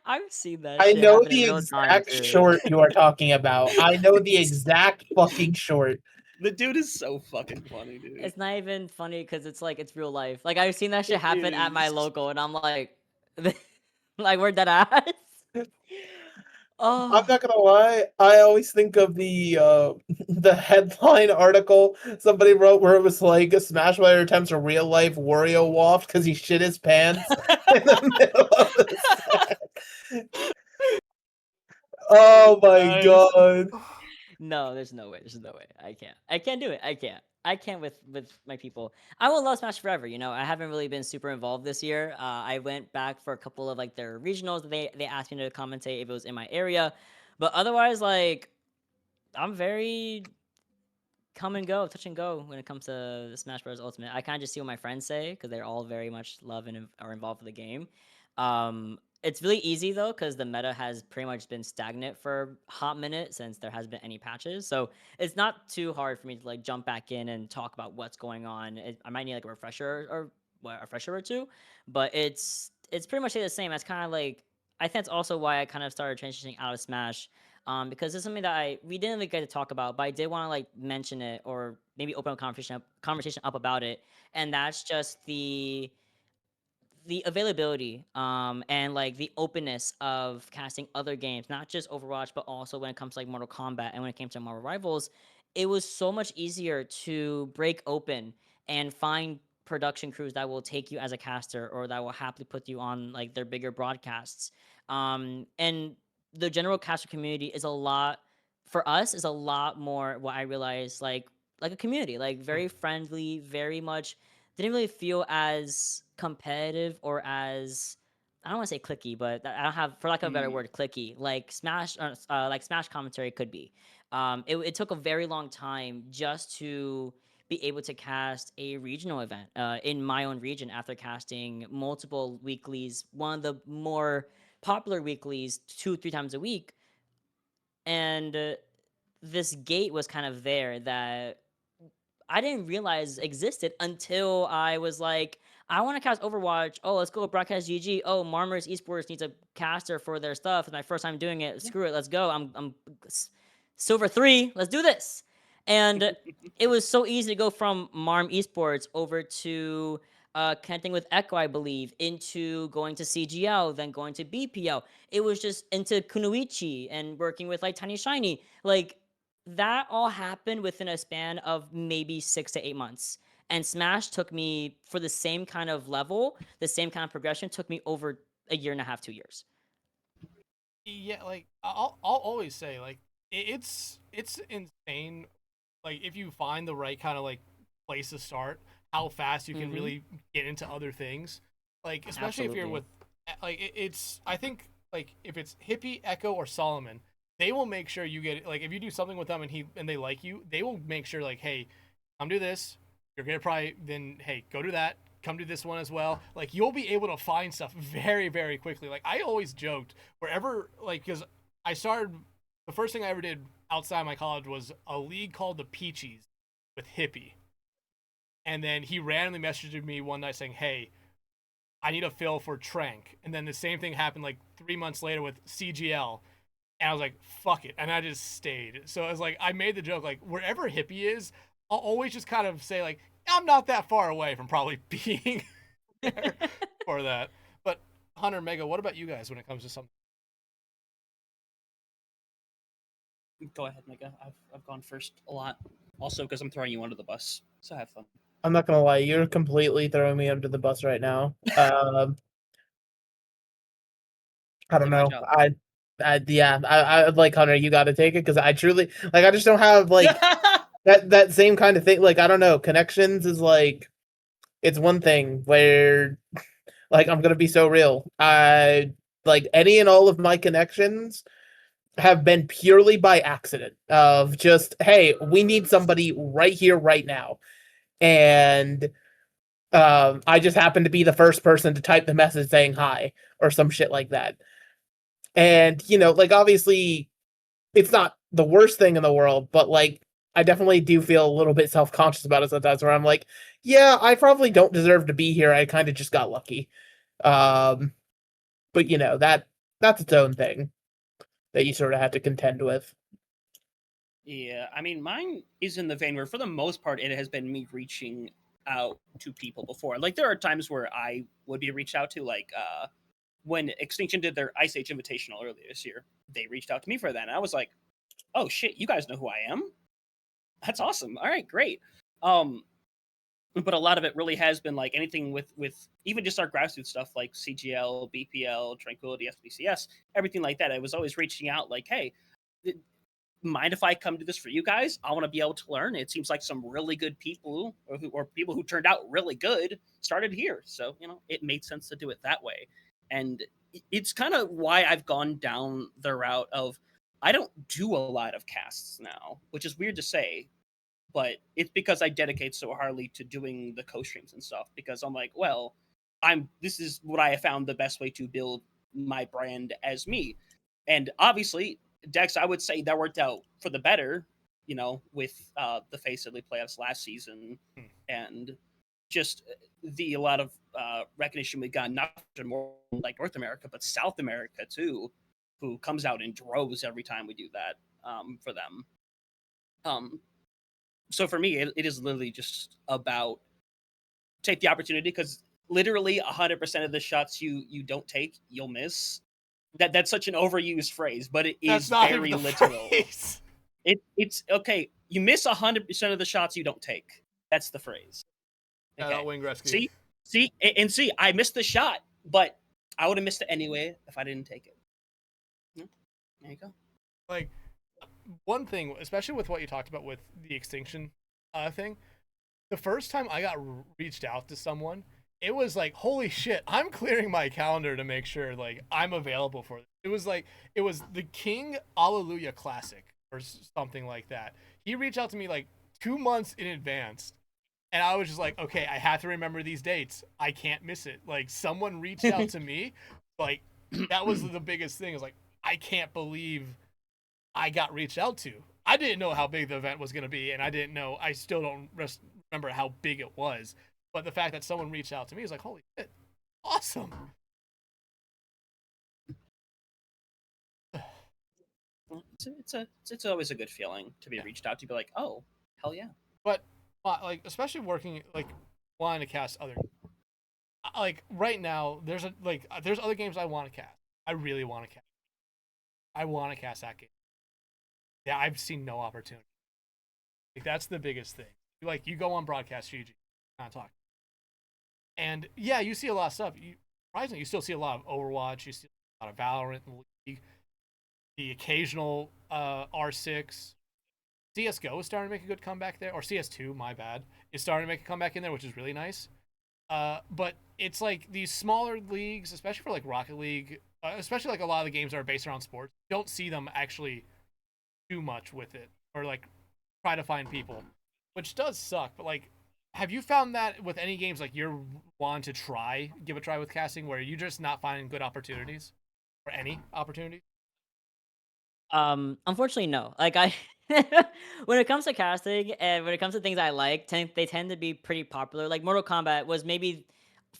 I've seen that. I know the exact short you are talking about. I know the exact fucking short. The dude is so fucking funny, dude. It's not even funny because it's like it's real life. Like I've seen that shit happen at my is. local, and I'm like, like we're dead ass. I'm Oh, not gonna lie. I always think of the the headline article somebody wrote where it was like a Smash Player attempts a real life Wario waft because he shit his pants in the middle of the set. Oh my Nice. god! no, there's no way. There's no way. I can't do it. I can't with my people. I will love Smash forever. You know, I haven't really been super involved this year. I went back for a couple of like their regionals. They asked me to commentate if it was in my area, but otherwise, like, I'm very come and go, touch and go when it comes to the Smash Bros. Ultimate. I kind of just see what my friends say because they're all very much love and are involved with the game. It's really easy though because the meta has pretty much been stagnant for a hot minute since there has been any patches. So it's not too hard for me to like jump back in and talk about what's going on. I might need like a refresher or a refresher or two, but it's pretty much the same. That's kind of like I think that's also why I kind of started transitioning out of Smash because it's something that we didn't really get to talk about, but I did want to like mention it or maybe open a conversation up about it, and that's just the availability and like the openness of casting other games, not just Overwatch, but also when it comes to like Mortal Kombat and when it came to Marvel Rivals, it was so much easier to break open and find production crews that will take you as a caster or that will happily put you on like their bigger broadcasts. And the general caster community is a lot for us is a lot more what I realized like a community, like very friendly, very much didn't really feel as competitive or as I don't want to say clicky, but I don't have, for lack of a better word, clicky. Like Smash commentary could be. It took a very long time just to be able to cast a regional event in my own region after casting multiple weeklies, one of the more popular weeklies, 2-3 times a week, and this gate was kind of there that I didn't realize existed until I was like, I want to cast Overwatch. Oh, let's go broadcast GG. Oh, Marmor's Esports needs a caster for their stuff. It's my first time doing it. Screw it. Let's go. I'm silver 3. Let's do this. And it was so easy to go from Marm Esports over to connecting with Echo, I believe, into going to CGL, then going to BPL. It was just into Kunoichi and working with like Tiny Shiny. Like that all happened within a span of maybe 6 to 8 months. And Smash took me for the same kind of level, the same kind of progression, took me over a year and a half, 2 years. Yeah, like I'll always say like it's insane. Like if you find the right kind of like place to start, how fast you can really get into other things. Like especially if you're with like it's I think like if it's Hippie, Echo, or Solomon, they will make sure you get like if you do something with them and they like you, they will make sure like hey, come do this. You're gonna probably then hey go do that. Come do this one as well. Like you'll be able to find stuff very very quickly. Like I always joked wherever like because I started the first thing I ever did outside my college was a league called the Peachies with Hippie, and then he randomly messaged me one night saying hey. I need a fill for Trank. And then the same thing happened like 3 months later with CGL. And I was like, fuck it. And I just stayed. So I was like, I made the joke, like, wherever Hippie is, I'll always just kind of say, like, I'm not that far away from probably being there for that. But Hunter, Mega, what about you guys when it comes to something? Go ahead, Mega. I've gone first a lot. Also, because I'm throwing you under the bus. So have fun. I'm not gonna lie, you're completely throwing me under the bus right now. I don't know. I like Hunter. You got to take it because I truly like. I just don't have like that same kind of thing. Like I don't know. Connections is like it's one thing where like I'm gonna be so real. I like any and all of my connections have been purely by accident of just hey, we need somebody right here, right now, and I just happened to be the first person to type the message saying hi or some shit like that. And, you know, like, obviously, it's not the worst thing in the world, but, like, I definitely do feel a little bit self-conscious about it sometimes where I'm like, yeah, I probably don't deserve to be here. I kind of just got lucky. But, you know, that's its own thing that you sort of have to contend with. Yeah, I mean, mine is in the vein where, for the most part, it has been me reaching out to people before. Like, there are times where I would be reached out to, like, when Extinction did their Ice Age Invitational earlier this year, they reached out to me for that, and I was like, "Oh shit, you guys know who I am? That's awesome! All right, great." But a lot of it really has been like anything with even just our grassroots stuff, like CGL, BPL, Tranquility, SBCS, everything like that. I was always reaching out, like, "Hey, mind if I come do this for you guys? I want to be able to learn." It seems like some really good people, or people who turned out really good, started here. So, it made sense to do it that way. And it's kind of why I've gone down the route of, I don't do a lot of casts now, which is weird to say, but it's because I dedicate so hardly to doing the co-streams and stuff, because I'm like, well, this is what I have found the best way to build my brand as me. And obviously, Dex, I would say that worked out for the better, with the Face Italy playoffs last season, and just a lot of recognition we got, not more like North America, but South America too, who comes out in droves every time we do that for them. So for me, it is literally just about take the opportunity, because literally 100% of the shots you don't take, you'll miss. That's such an overused phrase, but it is That's not very even the literal. phrase. It's okay. You miss 100% of the shots you don't take. That's the phrase. Shout out Wing Gretzky. See, I missed the shot, but I would have missed it anyway if I didn't take it. Yeah, there you go. Like, one thing, especially with what you talked about with the Extinction thing, the first time I got reached out to someone, it was like, holy shit, I'm clearing my calendar to make sure like I'm available for it. It was the King Alleluia Classic or something like that. He reached out to me like 2 months in advance, and I was just like, okay, I have to remember these dates. I can't miss it. Like, someone reached out to me, like, that was the biggest thing. Is like, I can't believe I got reached out to. I didn't know how big the event was going to be, and I still don't remember how big it was. But the fact that someone reached out to me is like, holy shit, awesome. It's always a good feeling to be reached out to, be like, oh, hell yeah. But like, especially working, like, wanting to cast other, like, right now there's other games I want to cast. I really want to cast. I want to cast that game. Yeah, I've seen no opportunity. Like, that's the biggest thing. Like, you go on broadcast GG, not talk. And yeah, you see a lot of stuff. Surprisingly, you still see a lot of Overwatch. You see a lot of Valorant, League, the occasional R6. CS:GO is starting to make a good comeback there, or CS2, my bad, is starting to make a comeback in there, which is really nice. But it's like these smaller leagues, especially for like Rocket League, especially like a lot of the games that are based around sports, you don't see them actually do much with it, or like try to find people, which does suck. But like, have you found that with any games, like, you're wanting to give a try with casting, where you're just not finding good opportunities or any opportunities? Unfortunately, no. Like, when it comes to casting and when it comes to things I like, they tend to be pretty popular. Like, Mortal Kombat was maybe,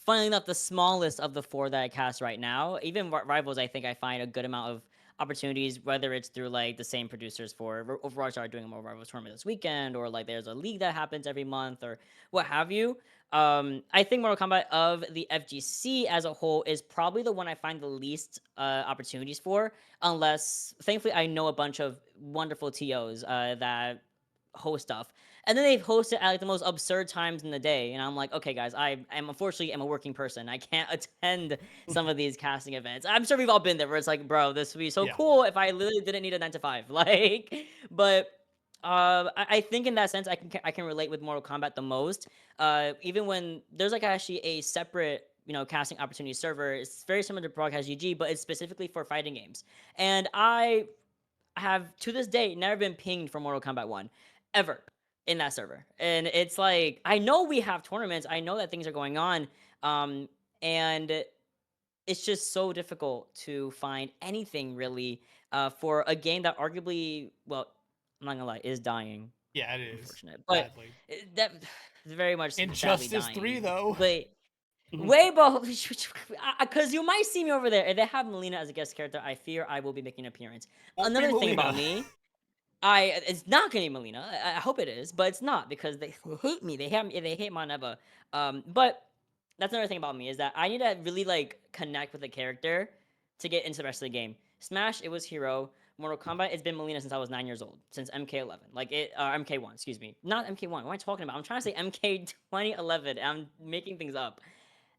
funnily enough, the smallest of the 4 that I cast right now. Even Rivals, I think I find a good amount of opportunities, whether it's through like the same producers for Overwatch are doing a more Rivals tournament this weekend, or like there's a league that happens every month, or what have you. I think Mortal Kombat of the FGC as a whole is probably the one I find the least opportunities for, unless, thankfully, I know a bunch of wonderful TOs that host stuff. And then they've hosted at like the most absurd times in the day, and I'm like, okay, guys, I'm unfortunately am a working person. I can't attend some of these casting events. I'm sure we've all been there, where it's like, bro, this would be so cool if I literally didn't need a 9 to 5. Like, but I think in that sense, I can relate with Mortal Kombat the most. Even when there's like actually a separate casting opportunity server, it's very similar to Broadcast GG, but it's specifically for fighting games. And I have to this day never been pinged for Mortal Kombat 1 ever in that server. And it's like, I know we have tournaments, I know that things are going on, and it's just so difficult to find anything really for a game that arguably, well, I'm not gonna lie, is dying. Yeah, it is. Unfortunate, but Sadly. that is very much Injustice 3 though. But Weibo, because you might see me over there. If they have Melina as a guest character, I fear I will be making an appearance. Won't Another be thing about Melina. me, It's not gonna be Melina. I hope it is, but it's not because they hate me. They hate me. They hate Mottineva. But that's another thing about me is that I need to really like connect with the character to get into the rest of the game. Smash, it was Hero. Mortal Kombat, it's been Melina since I was 9 years old, since MK11, like MK1, excuse me, not MK1. What am I talking about? I'm trying to say MK 2011. I'm making things up.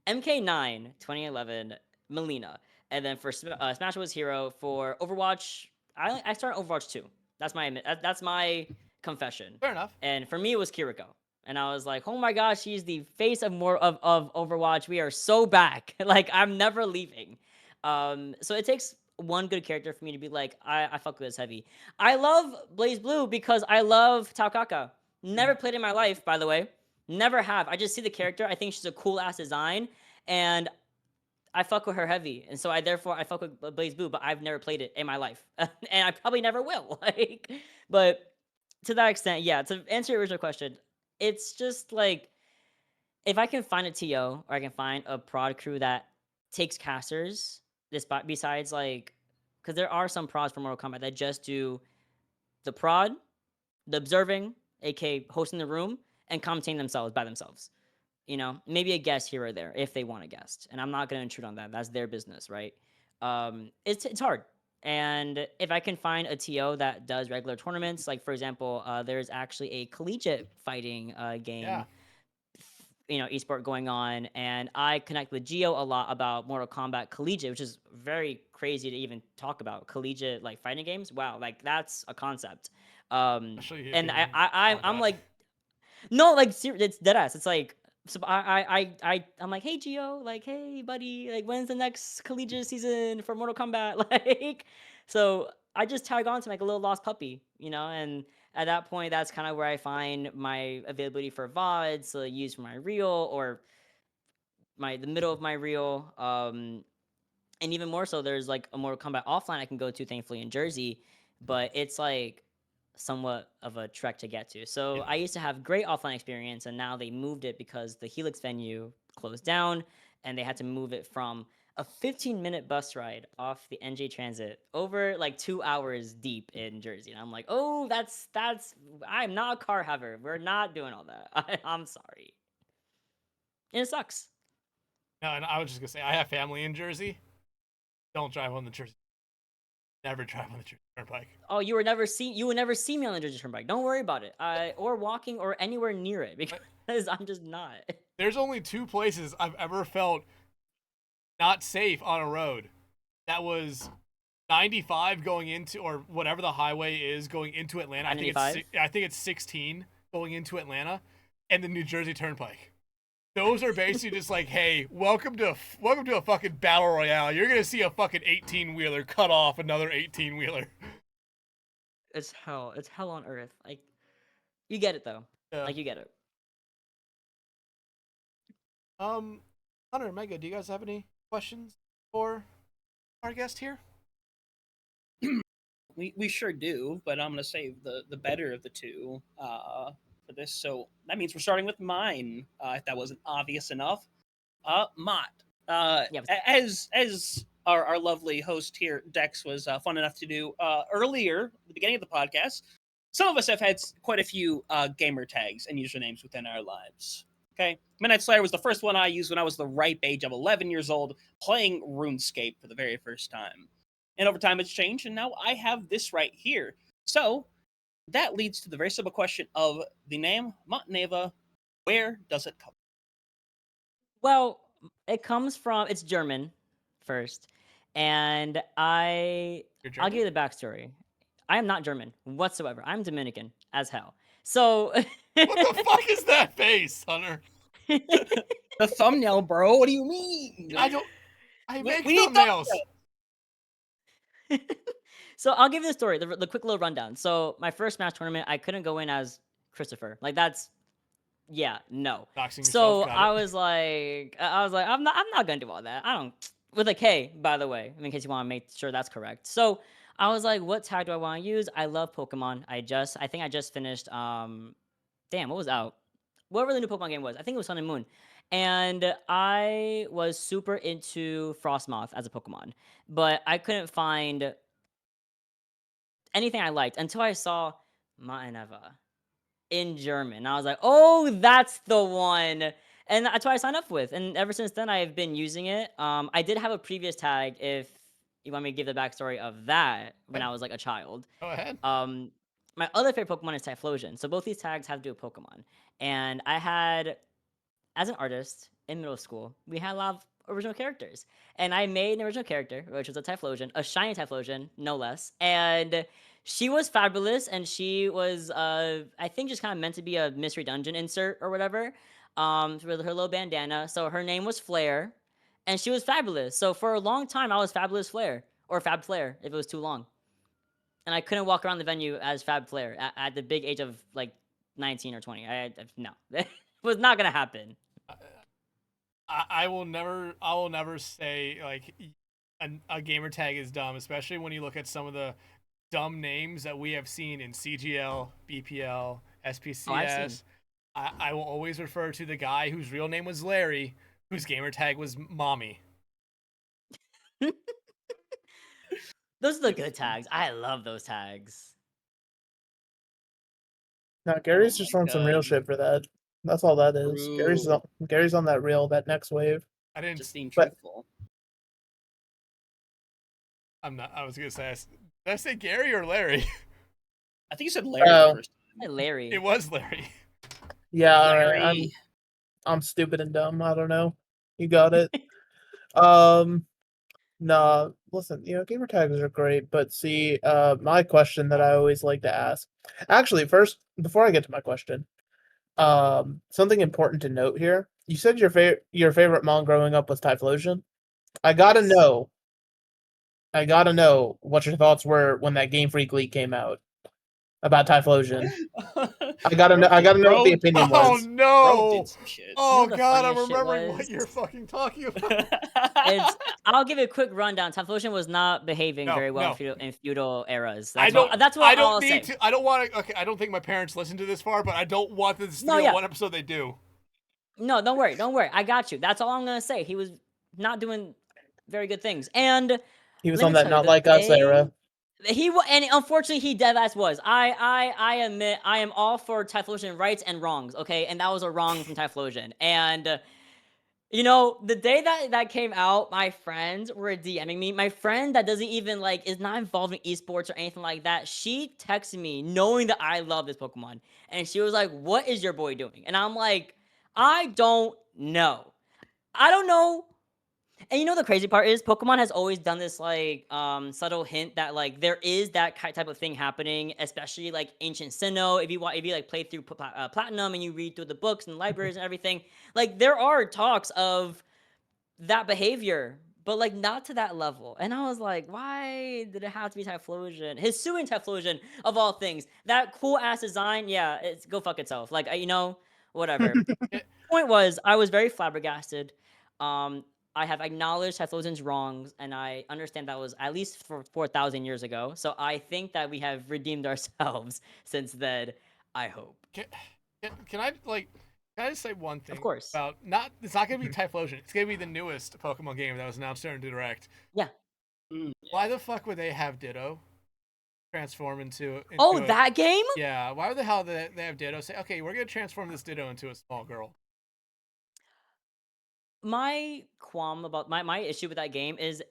MK9 2011, Melina, and then for Smash was Hero. For Overwatch, I started Overwatch 2. That's my confession. Fair enough. And for me, it was Kiriko. And I was like, oh my gosh, she's the face of of Overwatch. We are so back. Like, I'm never leaving. So it takes one good character for me to be like, I fuck with this heavy. I love Blaze Blue because I love Taokaka. Never played in my life, by the way. Never have. I just see the character. I think she's a cool ass design, and I fuck with her heavy, and so I fuck with Blaze Blue, but I've never played it in my life, and I probably never will. Like, but to that extent, yeah. To answer your original question, it's just like if I can find a TO or I can find a prod crew that takes casters, besides like, because there are some prods for Mortal Kombat that just do the prod, the observing, aka hosting the room, and commentating themselves by themselves. You know, maybe a guest here or there if they want a guest, and I'm not going to intrude on that. That's their business, right? It's hard. And if I can find a TO that does regular tournaments, like for example, there's actually a collegiate fighting game, Yeah. esport going on, and I connect with Gio a lot about Mortal Kombat Collegiate, which is very crazy to even talk about collegiate like fighting games. Wow, like that's a concept. Especially if And you're I'm Kombat. like, no, like it's dead ass. It's like, so I'm like, hey Gio, like, hey buddy, like, when's the next collegiate season for Mortal Kombat? Like, so I just tag on to like a little lost puppy, and at that point, that's kind of where I find my availability for VODs to use for my reel or the middle of my reel. And even more so, there's like a Mortal Kombat offline I can go to, thankfully in Jersey, but it's like somewhat of a trek to get to. So Yeah. I used to have great offline experience, and now they moved it because the Helix venue closed down, and they had to move it from a 15-minute bus ride off the NJ Transit over like 2 hours deep in Jersey. And I'm like, oh, that's I'm not a car haver. We're not doing all that. I'm sorry. And it sucks. No, and I was just gonna say I have family in Jersey. Don't drive on the Jersey. Never drive on the Jersey Turnpike. Oh, you would never see me on the Jersey Turnpike. Don't worry about it. Or walking or anywhere near it because I'm just not. There's only 2 places I've ever felt not safe on a road. That was 95 going into, or whatever the highway is going into Atlanta. I think it's 16 going into Atlanta, and the New Jersey Turnpike. Those are basically just like, hey, welcome to a fucking battle royale. You're gonna see a fucking 18-wheeler cut off another 18-wheeler. It's hell. It's hell on earth. Like, you get it though. Yeah. Like, you get it. Hunter and Mega, do you guys have any questions for our guest here? We sure do, but I'm gonna save the better of the two for this. So that means we're starting with mine. If that wasn't obvious enough, Mott. Yeah. As our lovely host here, Dex, was fun enough to do earlier at the beginning of the podcast. Some of us have had quite a few gamer tags and usernames within our lives. Okay, Midnight Slayer was the first one I used when I was the ripe age of 11 years old, playing RuneScape for the very first time. And over time, it's changed, and now I have this right here. So that leads to the very simple question of the name Mottineva. Where does it come? Well, it comes from, it's German first, and I'll give you the backstory. I am not German whatsoever. I'm Dominican as hell. So what the fuck is that face, Hunter? The thumbnail, bro. What do you mean? I make thumbnails. So I'll give you the story, the quick little rundown. So my first Smash tournament, I couldn't go in as Christopher. Like, that's, yeah, no. So I was like, I'm not gonna do all that. I don't, with a K, by the way, in case you want to make sure that's correct. So I was like, what tag do I want to use? I love Pokemon. I think I just finished, damn, what was out? Whatever the new Pokemon game was. I think it was Sun and Moon. And I was super into Frostmoth as a Pokemon, but I couldn't find anything I liked until I saw Mottineva in German. And I was like, oh, that's the one. And that's what I signed up with. And ever since then, I've been using it. I did have a previous tag, if you want me to give the backstory of that, when I was like a child. Go ahead. My other favorite Pokemon is Typhlosion. So both these tags have to do with Pokemon. And I had, as an artist in middle school, we had a lot of original characters. And I made an original character, which was a Typhlosion, a shiny Typhlosion, no less. And she was fabulous, and she was, I think, just kind of meant to be a mystery dungeon insert or whatever, with her little bandana. So her name was Flare, and she was fabulous. So for a long time, I was Fabulous Flare, or Fab Flare, if it was too long. And I couldn't walk around the venue as Fab Flare at the big age of like 19 or 20. No, it was not gonna happen. I will never say like a gamer tag is dumb, especially when you look at some of the dumb names that we have seen in CGL, BPL, SPCS. I will always refer to the guy whose real name was Larry, whose gamer tag was Mommy. Those are the good tags. I love those tags. No, Gary's just on some real God. shit for that. That's all that is. True. Gary's on that real, that next wave. I didn't. Just being But- truthful. I'm not. I was gonna say. Did I say Gary or Larry? I think you said Larry Oh. first. Hey, Larry. It was Larry. Yeah, all right. Larry. I'm stupid and dumb. I don't know. You got it. Nah, listen, gamer tags are great, but see, my question that I always like to ask. Actually, first, before I get to my question, something important to note here. You said your favorite Mon growing up was Typhlosion. I gotta know what your thoughts were when that Game Freak leak came out about Typhlosion. I gotta know what the opinion Oh was. Bro no! did some shit. Oh You know the god, I'm funniest shit remembering was- what you're fucking talking about. I'll give you a quick rundown. Typhlosion was not behaving No, very well no. in feudal eras. I That's don't. what, that's what I don't I'll need say. to. I don't want to. Okay, I don't think my parents listen to this far, but I don't want this to No, be yeah. one episode they do. No, don't worry. I got you. That's all I'm gonna say. He was not doing very good things. And He was let on me that tell you, Not the Like Us day- era. And unfortunately he dead ass was. I admit I am all for Typhlosion rights and wrongs, okay? And that was a wrong from Typhlosion. And the day that came out, my friends were DMing me. My friend that doesn't even is not involved in esports or anything like that. She texted me knowing that I love this Pokemon. And she was like, "What is your boy doing?" And I'm like, "I don't know. I don't know." And the crazy part is Pokemon has always done this subtle hint that there is that type of thing happening, especially Ancient Sinnoh. If you play through Platinum and you read through the books and libraries and everything, there are talks of that behavior, but not to that level. And I was like, why did it have to be Typhlosion? Hisuian Typhlosion of all things. That cool ass design, yeah, it's go fuck itself. Whatever. Point was, I was very flabbergasted. I have acknowledged Typhlosion's wrongs, and I understand that was at least for 4,000 years ago. So I think that we have redeemed ourselves since then. I hope. Can I just say one thing? Of course. About it's not gonna be Typhlosion. It's gonna be the newest Pokemon game that was announced during Direct. Yeah. Why the fuck would they have Ditto transform into that game? Yeah. Why the hell they have Ditto say, okay, we're gonna transform this Ditto into a small girl? My qualm about my issue with that game is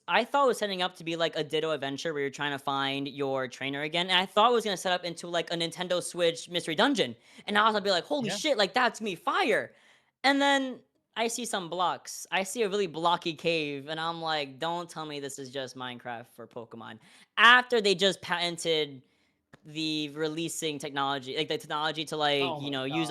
I thought it was setting up to be like a Ditto adventure where you're trying to find your trainer again, and I thought it was gonna set up into a Nintendo Switch mystery dungeon, and I was gonna be like, holy shit, that's me fire. And then I see some blocks. I see a really blocky cave, and I'm like, don't tell me this is just Minecraft for Pokemon. After they just patented the releasing technology, the technology to use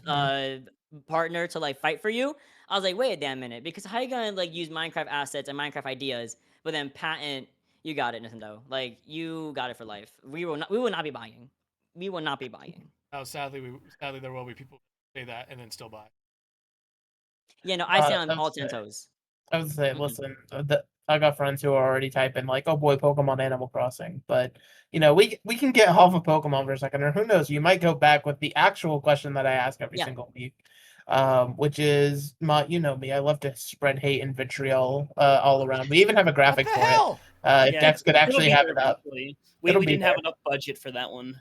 a partner to fight for you. I was like, wait a damn minute, because how you gonna use Minecraft assets and Minecraft ideas, but then patent? You got it, Nintendo. You got it for life. We will not be buying. We will not be buying. Oh, sadly there will be people who say that and then still buy. Yeah, no, I stand on all 10 toes. I would say, listen, I got friends who are already typing oh boy, Pokemon Animal Crossing. But we can get off of Pokemon for a second, or who knows? You might go back with the actual question that I ask every single week, which is, you know me, I love to spread hate and vitriol all around. We even have a graphic What the for hell? If Dex could it'll actually be have there it up. eventually. It'll We be didn't have there. enough budget for that one.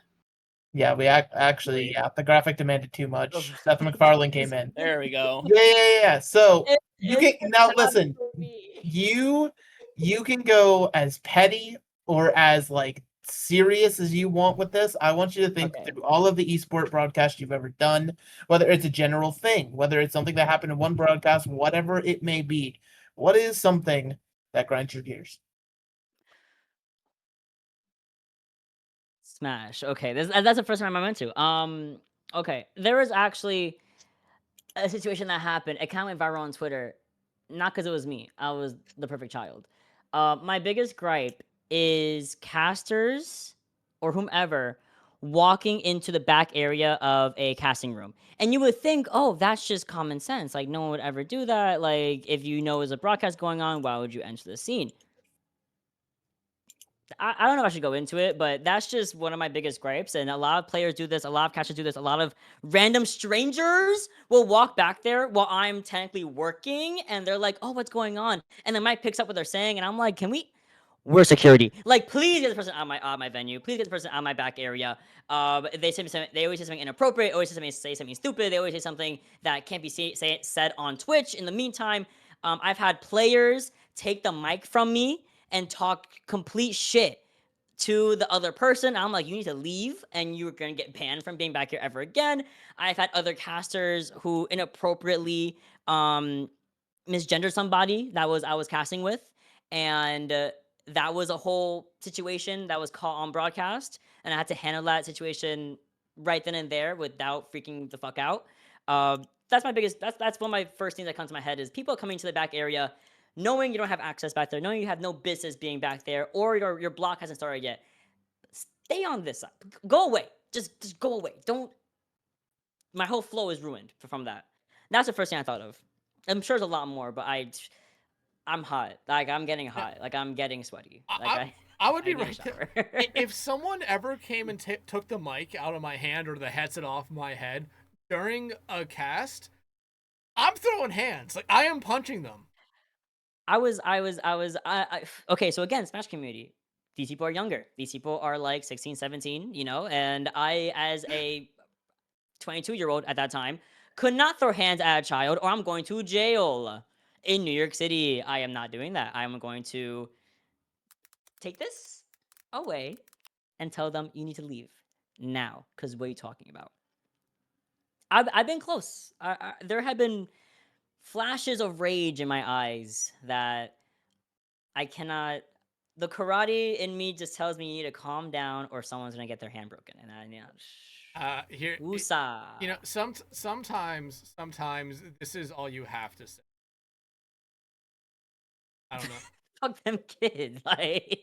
Yeah, we actually, Wait. yeah, the graphic demanded too much. Seth MacFarlane came in. There we go. Yeah. So you can It's now time listen. for me. You can go as petty or as like serious as you want with this. I want you to think Okay. through all of the esport broadcasts you've ever done, whether it's a general thing, whether it's something that happened in one broadcast, whatever it may be. What is something that grinds your gears? Smash. Okay, that's the first time I went to. Okay, there was actually a situation that happened. It kind of went viral on Twitter, not because it was me. I was the perfect child. My biggest gripe is casters or whomever walking into the back area of a casting room. And you would think, oh, that's just common sense. Like, no one would ever do that. Like, if you know there's a broadcast going on, why would you enter the scene? I don't know if I should go into it, but that's just one of my biggest gripes. And a lot of players do this. A lot of casters do this. A lot of random strangers will walk back there while I'm technically working. And they're like, oh, what's going on? And then Mike picks up what they're saying. And I'm like, we're security. Like, please get this person out of my venue. Please get this person out of my back area. They always say something inappropriate. Always say something stupid. They always say something that can't be said on Twitch. In the meantime, I've had players take the mic from me and talk complete shit to the other person. I'm like, you need to leave and you're going to get banned from being back here ever again. I've had other casters who inappropriately misgendered somebody that I was casting with. And that was a whole situation that was caught on broadcast. And I had to handle that situation right then and there without freaking the fuck out. That's one of my first things that comes to my head is people coming to the back area knowing you don't have access back there, knowing you have no business being back there, or your block hasn't started yet. Stay on this side. Go away. Just go away. Don't. My whole flow is ruined from that. That's the first thing I thought of. I'm sure there's a lot more, but I'm hot. Like, I'm getting hot. Like, I'm getting sweaty. Like, I would be need a right shower. there. If someone ever came and took the mic out of my hand or the headset off my head during a cast, I'm throwing hands. Like, I am punching them. Okay, so again, Smash community. These people are younger. These people are like 16, 17, and I, as a 22-year-old at that time, could not throw hands at a child or I'm going to jail. In New York City, I am not doing that. I'm going to take this away and tell them you need to leave now, because what are you talking about? I've been close. There have been flashes of rage in my eyes that I cannot. The karate in me just tells me you need to calm down, or someone's gonna get their hand broken. And Here, Woosah. sometimes this is all you have to say. I don't know. Fuck them kids. Like,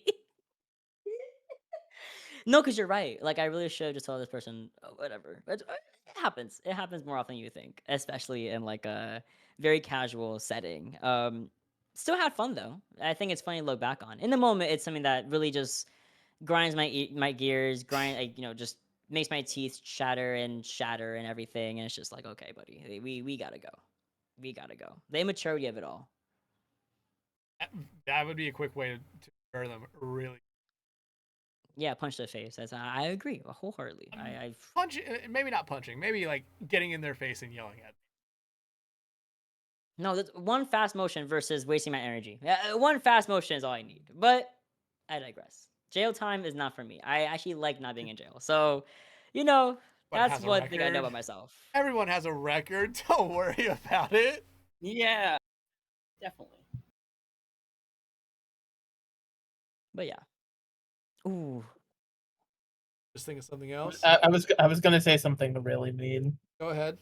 no, because you're right. Like, I really should just tell this person, oh, whatever. But it happens. It happens more often than you think, especially in like a very casual setting. Still had fun though. I think it's funny to look back on. In the moment, it's something that really just grinds my gears, just makes my teeth shatter and everything. And it's just like, okay, buddy, we gotta go. We gotta go. The immaturity of it all. That would be a quick way to hurt them, really. Yeah, punch to the face. I agree wholeheartedly. I punch, maybe not punching, maybe like getting in their face and yelling at them. No, that's one fast motion versus wasting my energy. One fast motion is all I need. But I digress. Jail time is not for me. I actually like not being in jail. So, that's one thing I know about myself. Everyone has a record. Don't worry about it. Yeah, definitely. But yeah. Ooh. Just think of something else. I was gonna say something really mean. Go ahead.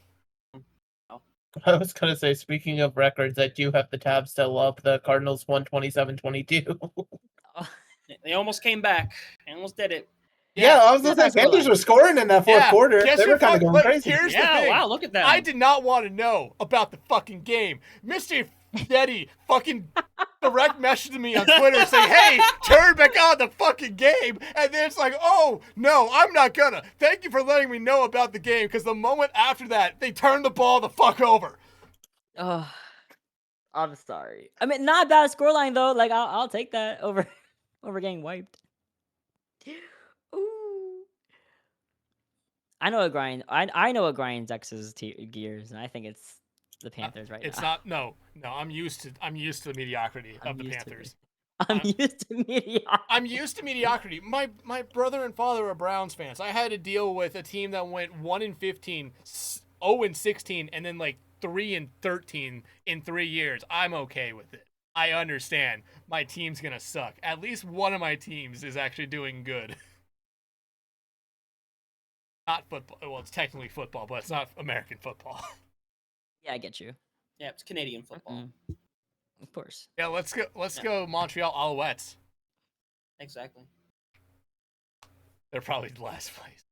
I was gonna say, speaking of records, I do have the tab still up. The Cardinals won 27-22. They almost came back. They almost did it. Yeah, I was gonna say Panthers were scoring in that fourth quarter. They were kind of going crazy. Here's the thing. Wow, look at that. I did not want to know about the fucking game. Mr. Yeti fucking direct messaged me on Twitter saying, hey, turn back on the fucking game. And then it's like, oh, no, I'm not gonna. Thank you for letting me know about the game, because the moment after that, they turned the ball the fuck over. Oh, I'm sorry. I mean, not a bad scoreline, though. Like, I'll take that over. Oh, we're getting wiped. Ooh. I know what grind. I know what grinds X's gears, and I think it's the Panthers right It's now. not. No. I'm used to the mediocrity of the used to Panthers. I'm used to mediocrity. I'm used to mediocrity. My brother and father are Browns fans. I had to deal with a team that went 1-15, 0-16, and then like 3-13 in 3 years. I'm okay with it. I understand. My team's gonna suck. At least one of my teams is actually doing good. Not football. Well, it's technically football, but it's not American football. Yeah, I get you. Yeah, it's Canadian football. Of course. Yeah, let's go Montreal Alouettes. Exactly. They're probably last place.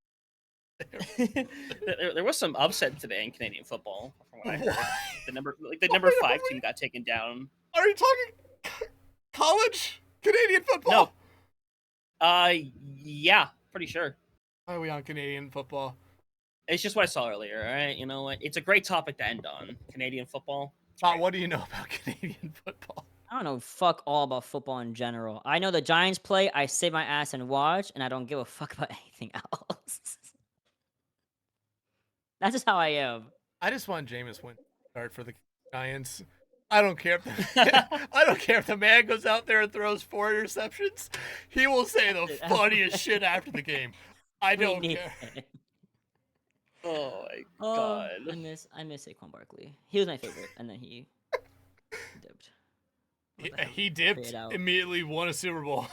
there was some upset today in Canadian football, from what I heard. What? The number 5 team got taken down. Are you talking college Canadian football? No. Yeah, pretty sure. Why are we on Canadian football? It's just what I saw earlier. All right, you know what? It's a great topic to end on. Canadian football. What do you know about Canadian football? I don't know fuck all about football in general. I know the Giants play, I sit my ass and watch, and I don't give a fuck about anything else. That's just how I am. I just want Jameis Winston to start for the Giants. I don't care if the man goes out there and throws 4 interceptions. He will say the funniest shit after the game. I don't care. Oh my god! I miss Saquon Barkley. He was my favorite, and then he dipped. He dipped, immediately won a Super Bowl.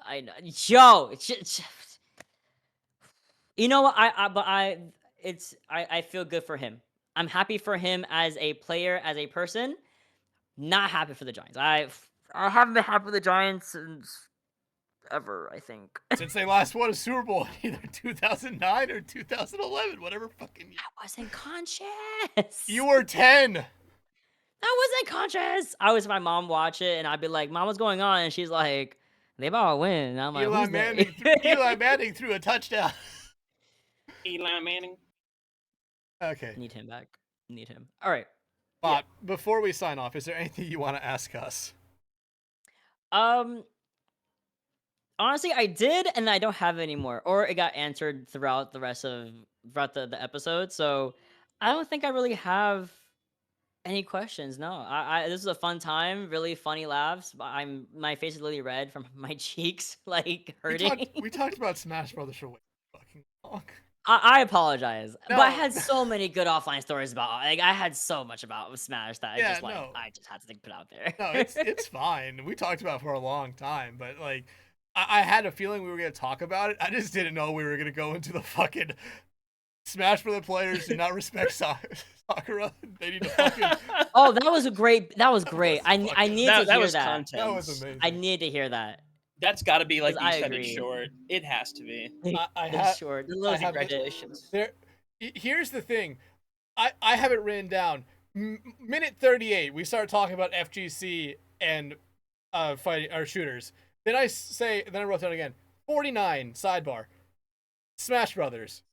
I know. Yo, you know what? I feel good for him. I'm happy for him as a player, as a person. Not happy for the Giants. I haven't been happy with the Giants since ever, I think. Since they last won a Super Bowl, either 2009 or 2011, whatever fucking year. I wasn't conscious. You were 10. I wasn't conscious. I was my mom watch it, and I'd be like, "Mom, what's going on?" And she's like, "They about to win." And I'm like, Eli Manning threw a touchdown. Eli Manning. Okay. Need him back. Need him. All right. But before we sign off, is there anything you want to ask us? Honestly, I did, and I don't have it anymore, or it got answered throughout the episode. So I don't think I really have any questions. No, I this is a fun time, really funny laughs. My face is literally red from my cheeks, like hurting. We talked about Smash Brothers for way fucking long. I apologize, No. but I had so many good offline stories about. Like, I had so much about Smash that I just had to put out there. No, it's fine. We talked about it for a long time, but like, I had a feeling we were gonna talk about it. I just didn't know we were gonna go into the fucking Smash Brother players do not respect Sakura. They need to fucking. Oh, that was great. I need to hear that. Content. That was amazing. I need to hear that. That's got to be like the I extended agree. short. It has to be. Short. Congratulations. Here's the thing. I have it written down. Minute 38, we start talking about FGC and fighting our shooters. Then I wrote down again. 49 sidebar. Smash Brothers.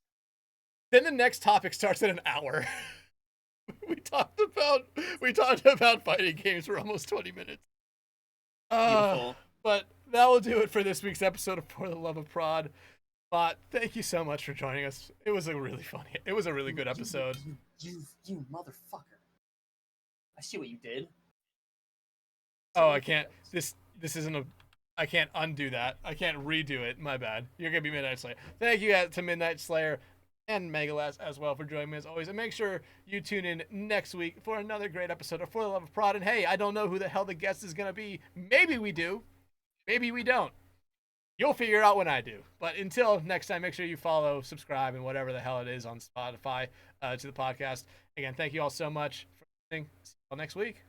Then the next topic starts at an hour. we talked about fighting games for almost 20 minutes. Beautiful. But that will do it for this week's episode of For the Love of Prod. But thank you so much for joining us. It was a really good episode. You motherfucker. I see what you did. Oh, I can't. This isn't a. I can't undo that. I can't redo it. My bad. You're gonna be Midnight Slayer. Thank you to Midnight Slayer and Megalass as well for joining me as always. And make sure you tune in next week for another great episode of For the Love of Prod. And hey, I don't know who the hell the guest is gonna be. Maybe we do. Maybe we don't. You'll figure it out when I do. But until next time, make sure you follow, subscribe, and whatever the hell it is on Spotify to the podcast. Again, thank you all so much for listening. See you all next week.